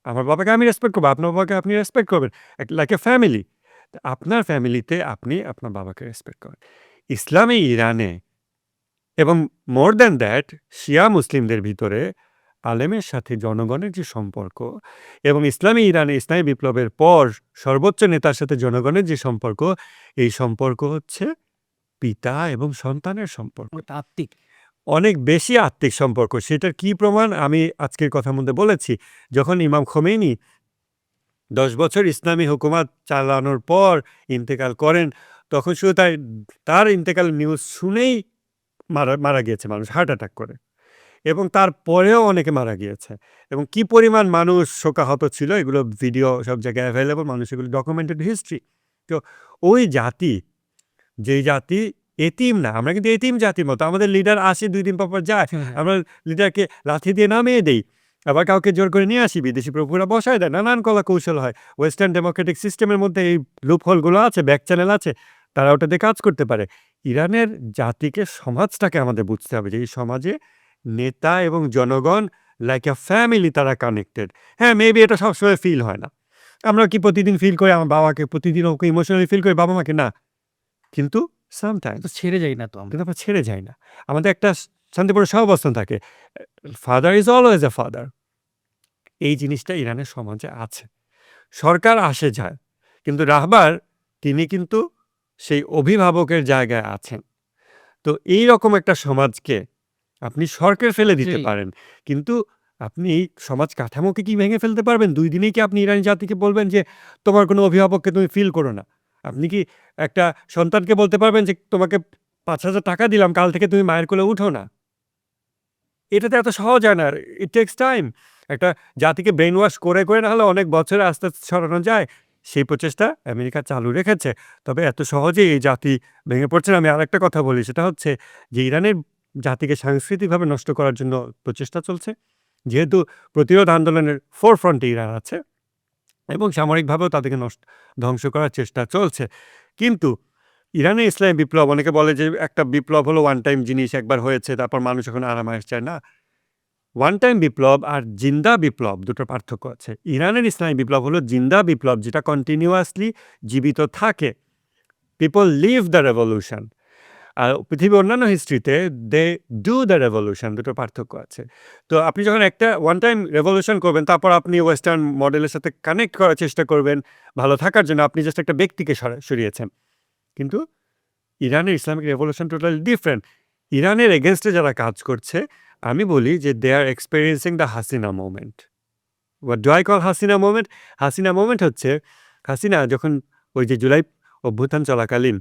আমার বাবাকে আমি রেসপেক্ট করব, আপনার বাবাকে আপনি রেসপেক্ট করবেন। Like a family. আপনার ফ্যামিলিতে আপনি আপনার বাবাকে রেসপেক্ট করেন। ইসলামে ইরানে এবং মোর দ্যান দ্যাট শিয়া মুসলিমদের ভিতরে আলেমের সাথে জনগণের যে সম্পর্ক এবং ইসলামী ইরানে ইসলামী বিপ্লবের পর সর্বোচ্চ নেতার সাথে জনগণের যে সম্পর্ক, এই সম্পর্ক হচ্ছে পিতা এবং সন্তানের সম্পর্ক। অনেকটা আত্মিক। অনেক বেশি আত্মিক সম্পর্ক। সেটার কি প্রমাণ আমি আজকের কথার মধ্যে বলেছি। যখন ইমাম খোমেনি ১০ বছর ইসলামী হুকুমাত চালানোর পর ইন্তেকাল করেন, তখন শুধু তার ইন্তেকালের নিউজ শুনেই মারা গিয়েছে মানুষ হার্ট অ্যাটাক করে এবং তারপরেও অনেকে মারা গিয়েছে এবং কি পরিমাণ মানুষ শোকাহত ছিল এগুলো ভিডিও সব জায়গায় অ্যাভেলেবল, মানুষ এগুলো ডকুমেন্টেড হিস্ট্রি। তো ওই জাতি, যেই জাতি এতিম না, আমরা কিন্তু এতিম জাতির মতো। আমাদের লিডার আসে ২ দিন পর যায়। হ্যাঁ, হ্যাঁ। আমরা লিডারকে লাথি দিয়ে নামিয়ে দেই। আবার কাউকে জোর করে নিয়ে আসি, বিদেশি প্রভুরা বসায় দেয়। নানান কলা কৌশল হয়। ওয়েস্টার্ন ডেমোক্রেটিক সিস্টেমের মধ্যে এই লুপ হোলগুলো আছে, ব্যাক চ্যানেল আছে। তারা ওটা দিয়ে কাজ করতে পারে। ইরানের জাতিকে সমাজটাকে আমাদের বুঝতে হবে যে এই সমাজে নেতা এবং জনগণ লাইক আ ফ্যামিলি তারা কানেক্টেড। হ্যাঁ, মেবি এটা সবসময় ফিল হয় না। আমরা কি প্রতিদিন ফিল করি আমার বাবাকে, প্রতিদিন ওকে ইমোশনালি ফিল করি বাবা-মাকে? না। কিন্তু তো সামটাইমস ছেড়ে যাই না তো আমরা। কিন্তু আমরা ছেড়ে যাই না। আমাদের একটা শান্তিপূর্ণ সহাবস্থান থাকে। Father is always a father. এই জিনিসটা ইরানের সমাজে আছে। সরকার আসে যায়। কিন্তু রাহবার তিনি কিন্তু সেই অভিভাবকের জায়গায় আছেন। তো এইরকম একটা সমাজকে আপনি সরকার ফেলে দিতে জি। পারেন। কিন্তু আপনি এই সমাজ কাঠামোকে কি ভেঙে ফেলতে পারবেন? ২ দিনেই কি আপনি ইরানি জাতিকে বলবেন যে, "তোমার কোনো অভিভাবককে তুমি ফিল করো না?" আপনি কি একটা সন্তানকে বলতে পারবেন যে, "তোমাকে ৳৫,০০০ দিলাম, কাল থেকে তুমি মায়ের কোলে উঠো না?" এটা তো এত সহজ হয় না। ইট টেকস টাইম। একটা জাতিকে ব্রেইন ওয়াশ করে না হলে অনেক বছরে আস্তে, আস্তে সরানো যায়। সেই প্রচেষ্টা আমেরিকা চালু রেখেছে। তবে এত সহজেই এই জাতি ভেঙে পড়ছে না। আমি আরেকটা কথা বলি সেটা হচ্ছে যে ইরানের জাতিকে সাংস্কৃতিকভাবে নষ্ট করার জন্য প্রচেষ্টা চলছে। যেহেতু প্রতিরোধ আন্দোলনের ফোরফ্রন্টে ইরান আছে এবং সামরিকভাবেও তাদেরকে ধ্বংস করার চেষ্টা চলছে। কিন্তু ইরানের ইসলামী বিপ্লব অনেকে বলে যে একটা বিপ্লব হলো ওয়ান টাইম জিনিস, একবার হয়েছে তারপর মানুষ এখন আরাম-আয়েশ চায় না। ওয়ান টাইম বিপ্লব আর জিন্দা বিপ্লব দুটোর পার্থক্য আছে। ইরানের ইসলামী বিপ্লব হলো জিন্দা বিপ্লব যেটা কন্টিনিউয়াসলি জীবিত থাকে। People live the revolution. আর পৃথিবীর অন্যান্য হিস্ট্রিতে দে ডু দ্য রেভলিউশন দুটোর পার্থক্য আছে। তো আপনি যখন একটা ওয়ান টাইম রেভলিউশন করবেন তারপর আপনি ওয়েস্টার্ন মডেলের সাথে কানেক্ট করার চেষ্টা করবেন ভালো থাকার জন্য আপনি জাস্ট একটা ব্যক্তিকে সরিয়েছেন। কিন্তু ইরানের ইসলামিক রেভলিউশন টোটালি ডিফারেন্ট। ইরানের এগেইনস্টে যারা কাজ করছে আমি বলি যে they are experiencing the Hasina moment. What do I call Hasina moment? Hasina moment হচ্ছে হাসিনা যখন ওই যে জুলাই অভ্যুত্থান চলাকালীন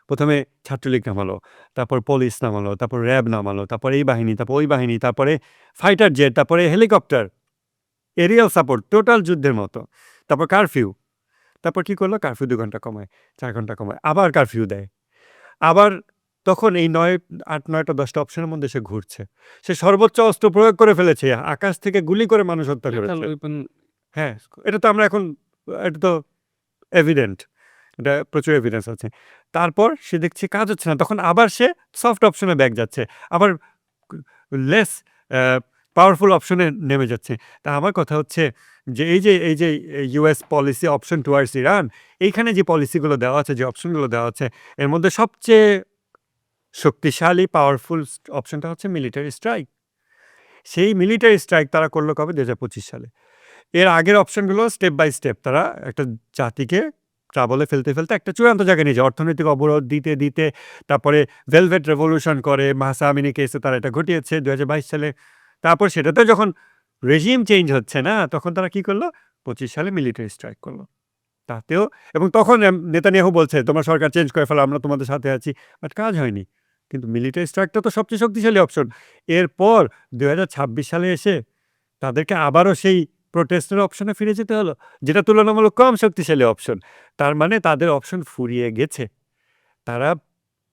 ১ম এ ছাত্রলীগ নামালো, তারপর পুলিশ নামালো, তারপর র‍্যাব নামালো, তারপর এই বাহিনী, তারপর ওই বাহিনী, তারপরে ফাইটার জেট, তারপরে হেলিকপ্টার, এরিয়াল সাপোর্ট টোটাল যুদ্ধের মতো। তারপর কারফিউ। তারপর কি করলো? কারফিউ ২ ঘন্টা কমায়, ৪ ঘন্টা কমায়, আবার কারফিউ দেয়। আবার তখন এই ৮, ৯টা ১০টা অপশনের মধ্যে সে ঘুরছে। সে সর্বোচ্চ অস্ত্র প্রয়োগ করে ফেলেছে। আকাশ থেকে গুলি করে মানুষ হত্যা লেথাল করেছে। ওয়েপন। হ্যাঁ, এটা তো আমরা এখন এটা তো এভিডেন্ট। এটা প্রচুর এভিডেন্স আছে। তারপর সে দেখছে কাজ হচ্ছে না। তখন আবার সে সফট অপশনে ব্যাক যাচ্ছে। আবার ক লেস অ্যা পাওয়ারফুল অপশনে নেমে যাচ্ছে। তা আমার কথা হচ্ছে যে এই যে US policy option towards Iran, এইখানে যে পলিসিগুলো দেওয়া আছে, যে অপশনগুলো দেওয়া আছে, এর মধ্যে সবচেয়ে শক্তিশালী পাওয়ারফুল অপশনটা হচ্ছে মিলিটারি স্ট্রাইক। সেই মিলিটারি স্ট্রাইক তারা করল কবে? ২০২৫ সালে। এর আগের অপশনগুলো স্টেপ বাই স্টেপ তারা একটা জাতিকে ট্রাবলে ফেলতে একটা চূড়ান্ত জায়গায় নিয়ে যায়। অর্থনৈতিক অবরোধ দিতে তারপরে ভেলভেট রেভলিউশন করে মাহসা আমিনি কেসে তারা এটা ঘটিয়েছে ২০২২ সালে। তারপর সেটাতে যখন রেজিম চেঞ্জ হচ্ছে না, তখন তারা কি করল? ২৫ সালে মিলিটারি স্ট্রাইক করল। তাতেও এবং তখন নেতানিয়াহু বলছে, "তোমরা সরকার চেঞ্জ করে ফেলো, আমরা তোমাদের সাথে আছি।" বাট কাজ হয়নি। কিন্তু মিলিটারি স্ট্রাইকটা তো সবচেয়ে শক্তিশালী অপশন। এরপর ২০২৬ সালে এসে তাদেরকে আবারও সেই প্রোটেস্টের অপশনে ফিরে যেতে হলো, যেটা তুলনামূলক কম শক্তিশালী অপশন। তার মানে তাদের অপশন ফুরিয়ে গেছে। তারা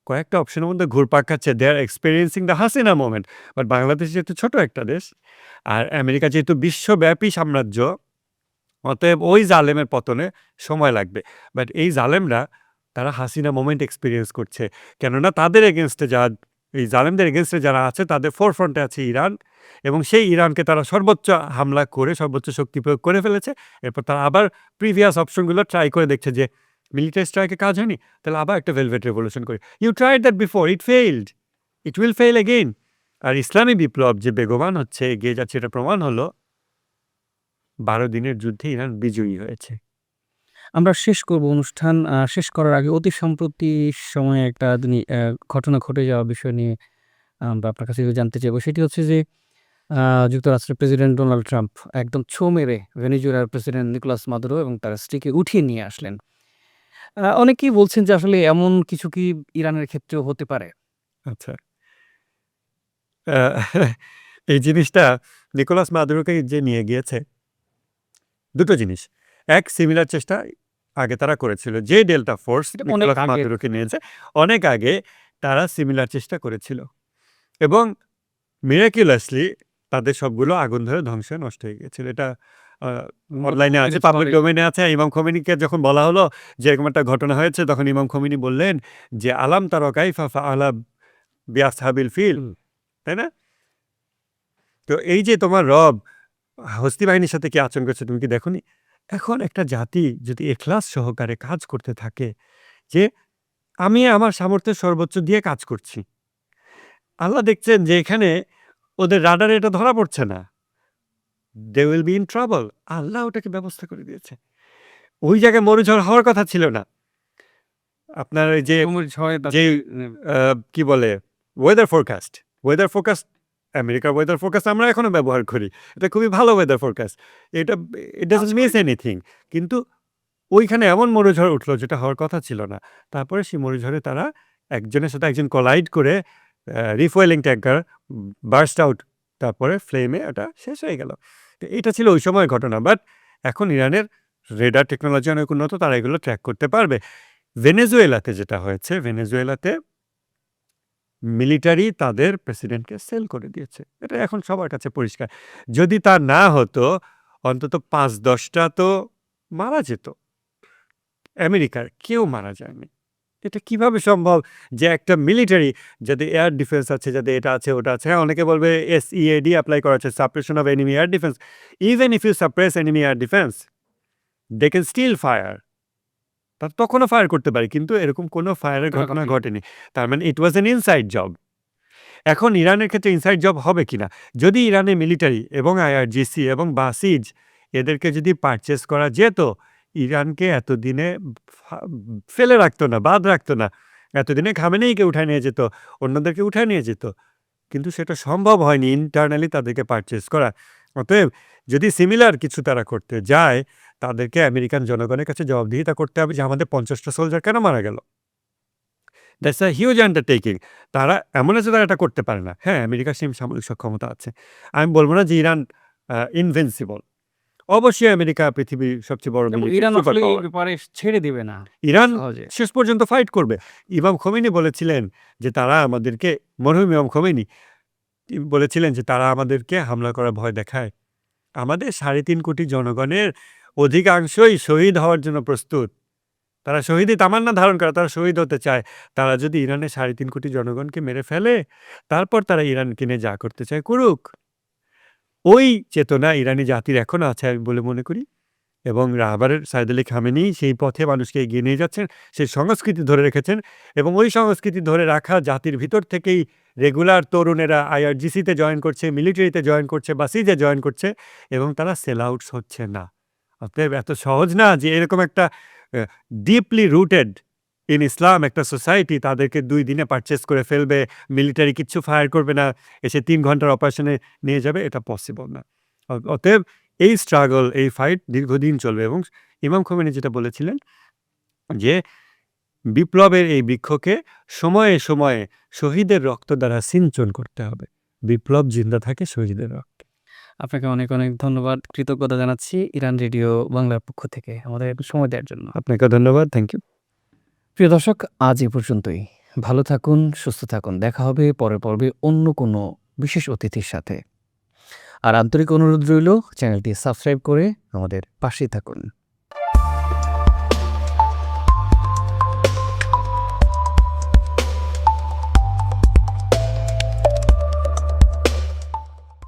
কয়েকটা অপশনের মধ্যে ঘুরপাক খাচ্ছে। They are experiencing the Hasina moment. But Bangladesh যেহেতু ছোট একটা দেশ, আর আমেরিকা যেহেতু বিশ্বব্যাপী সাম্রাজ্য, অতএব ওই জালেমের পতনে সময় লাগবে। বাট এই জালেমরা তারা হাসিনা মোমেন্ট এক্সপেরিয়েন্স করছে। কেননা তাদের এগেইনস্টে এই জালেমদের এগেইনস্টে যারা আছে তাদের ফোরফ্রন্টে আছে ইরান এবং সেই ইরানকে তারা সর্বোচ্চ হামলা করে সর্বোচ্চ শক্তি প্রয়োগ করে ফেলেছে। এরপর তারা আবার প্রিভিয়াস অপশনগুলো ট্রাই করে দেখছে যে মিলিটারি স্ট্রাইকে কাজ হয়নি, তাহলে আবার একটা ভেলভেট রেভলিউশন করি। You tried that before, it failed, it will fail again. আর ইসলামী বিপ্লব যে বেগবান হচ্ছে, এগিয়ে যাচ্ছে, এটা প্রমাণ হলো ১২ দিনের যুদ্ধে ইরান বিজয়ী হয়েছে। আমরা শেষ করব অনুষ্ঠান। শেষ করার আগে অতি সম্প্রতি সময়ে একটা ঘটনা ঘটে যাওয়া বিষয় নিয়ে আমরা আপনার কাছে একটু জানতে চাইবো। সেটি হচ্ছে যে আ যুক্তরাষ্ট্রের প্রেসিডেন্ট ডোনাল্ড ট্রাম্প একদম ছোঁ মেরে ভেনেজুয়েলার প্রেসিডেন্ট নিকোলাস মাদুরো এবং তার স্ত্রীকে উঠিয়ে নিয়ে আসলেন। অনেকেই বলছেন যে আসলে এমন কিছু কি ইরানের ক্ষেত্রেও হতে পারে? আচ্ছা। আ এই জিনিসটা নিকোলাস মাদুরোকে যে নিয়ে গিয়েছে, দুটো জিনিস। এক সিমিলার চেষ্টা আগে তারা করেছিল। যে ডেল্টা ফোর্স এটা অনেক নিকোলাস আগের। মাদুরোকে নিয়েছে, অনেক আগে তারা সিমিলার চেষ্টা করেছিল। এবং miraculously তাদের সবগুলো আগুন ধরে ধ্বংসে নষ্ট হয়ে গিয়েছিল। এটা অনলাইনে আছে, মোটামুটি পাবলিক সবাই ডোমেইনে আছে। ইমাম খোমেনিকে যখন বলা হলো যে এরকম একটা ঘটনা হয়েছে, তখন ইমাম খোমেনি বললেন যে, "আলাম তারা কাইফা ফাআলা বিআসহাবিল ফিল।" হুম, তাই না? তো এই যে তোমার রব হস্তি বাহিনীর সাথে কি আচরণ করছে তুমি কি দেখোনি? এখন একটা জাতি যদি এখলাস সহকারে কাজ করতে থাকে যে, আমি আমার সামর্থ্যের সর্বোচ্চ দিয়ে কাজ করছি। আল্লাহ দেখছেন যে এখানে ওদের রাডারে এটা ধরা পড়ছে না। They will be in trouble. আল্লাহ ওটাকে ব্যবস্থা করে দিয়েছে। ওই জায়গায় মরুঝড় হওয়ার কথা ছিল না। আপনার ওই যে, সময় ঝড়ে যে কি বলে ওয়েদার ফোরকাস্ট আমেরিকার ওয়েদার ফোরকাস্ট আমরা এখনো ব্যবহার করি। এটা খুবই ভালো ওয়েদার ফোরকাস্ট। এটা ইট কাজ ডাজন্ট মিস করে। এনিথিং। কিন্তু ওইখানে এমন মরুঝড় উঠলো যেটা হওয়ার কথা ছিল না। তারপরে সেই মরুঝড়ে তারা একজনের সাথে একজন কোলাইড করে রিফুয়েলিং ট্যাঙ্কার বার্স্ট আউট। তারপরে ফ্লেমে এটা শেষ হয়ে গেল। তো এটা ছিল ওই সময়ের ঘটনা। বাট এখন ইরানের রেডার টেকনোলজি অনেক উন্নত, তারা এগুলো ট্র্যাক করতে পারবে। ভেনেজুয়েলাতে যেটা হয়েছে, ভেনেজুয়েলাতে মিলিটারি তাদের প্রেসিডেন্টকে সেল করে দিয়েছে। এটা এখন সবার কাছে পরিষ্কার। যদি তা না হতো, অন্তত ৫-১০ টা তো মারা যেত। আমেরিকার কেউ মারা যায়নি। এটা কিভাবে সম্ভব যে একটা মিলিটারি, যাদের এয়ার ডিফেন্স আছে, যাদের এটা আছে, ওটা আছে। হ্যাঁ, অনেকে বলবে SEAD এপ্লাই করা আছে, suppression of enemy air defence. Even if you suppress enemy air defence, they can still fire. তারা তখনও ফায়ার করতে পারে, কিন্তু এরকম কোনো ফায়ারের ঘটনা ঘটনা ঘটেনি। ঘটেনি। তার মানে ইট ওয়াজ অ্যান ইনসাইড জব। এখন ইরানের ক্ষেত্রে ইনসাইড জব হবে কিনা? যদি ইরানের মিলিটারি এবং IRGC এবং বাসিজ এদেরকে যদি পারচেজ করা যেত, ইরানকে এতদিনে ফা ফেলে রাখতো না, বাদ রাখতো না। এতদিনে খামেনেইকে উঠায় নিয়ে যেত, অন্যদেরকে উঠায় নিয়ে যেত। কিন্তু সেটা সম্ভব হয়নি ইন্টারনালি তাদেরকে পারচেজ করা। অতএব যদি সিমিলার কিছু তারা করতে যায়, তাদেরকে আমেরিকান জনগণের কাছে জবাবদিহিতা করতে হবে যে আমাদের ৫০ টা সোলজার কেন মারা গেল? That's a huge undertaking. তারা এমন আছে তারা এটা করতে পারে না। হ্যাঁ, আমেরিকার সেই সামরিক সক্ষমতা আছে। আমি বলব না যে ইরান ইনভিনসিবল। অবশ্যই আমেরিকা পৃথিবীর সবচেয়ে বড় এবং মিলিটারি ইরান সুপার আসলে এই পাওয়ার। ব্যাপারে ছেড়ে দিবে না ইরান সহজে। শেষ পর্যন্ত ফাইট করবে। ইমাম খোমেনি বলেছিলেন যে তারা আমাদেরকে, মরহুম ইমাম খোমেনি বলেছিলেন যে তারা আমাদেরকে হামলা করার ভয় দেখায়। আমাদের ৩.৫ কোটি জনগণের অধিকাংশই শহীদ হওয়ার জন্য প্রস্তুত। তারা শহীদি তামান্না ধারণ করে, তারা শহীদ হতে চায়। তারা যদি ইরানের ৩.৫ কোটি জনগণকে মেরে ফেলে, তারপর তারা ইরানকে নিয়ে যা করতে চায় করুক। ওই চেতনা ইরানি জাতির এখনো আছে আমি বলে মনে করি। এবং রাহবারের সাইয়েদ আলী খামেনি সেই পথে মানুষকে এগিয়ে নিয়ে যাচ্ছেন। সেই সংস্কৃতি ধরে রেখেছেন এবং ওই সংস্কৃতি ধরে রাখা জাতির ভিতর থেকেই রেগুলার তরুণেরা IRGC-তে জয়েন করছে, মিলিটারিতে জয়েন করছে, বাসিজে জয়েন করছে এবং তারা সেল আউটস হচ্ছে না। অতএব এত সহজ না যে এরকম একটা ডিপলি রুটেড ইন ইসলাম একটা সোসাইটি তাদেরকে ২ দিনে পারচেজ করে ফেলবে, মিলিটারি কিচ্ছু ফায়ার করবে না, এসে ৩ ঘন্টার অপারেশনে নিয়ে যাবে, এটা পসিবল না। অতএব এই স্ট্রাগল, এই ফাইট দীর্ঘদিন চলবে এবং ইমাম খোমেনি যেটা বলেছিলেন যে বিপ্লবের এই বৃক্ষকে সময়ে, সময়ে শহীদের রক্ত দ্বারা সিঞ্চন করতে হবে। বিপ্লব জিন্দা থাকে শহীদের রক্তে। আপনাকে অনেক, অনেক ধন্যবাদ। কৃতজ্ঞতা জানাচ্ছি ইরান রেডিও বাংলার পক্ষ থেকে আমাদের সময় দেওয়ার জন্য। আপনাকেও ধন্যবাদ। Thank you. প্রিয় দর্শক, আজ এ পর্যন্তই। ভালো থাকুন, সুস্থ থাকুন। দেখা হবে পরের পর্বে অন্য কোনো বিশেষ অতিথির সাথে। আর আন্তরিক অনুরোধ রইল চ্যানেলটি সাবস্ক্রাইব করে আমাদের পাশেই থাকুন।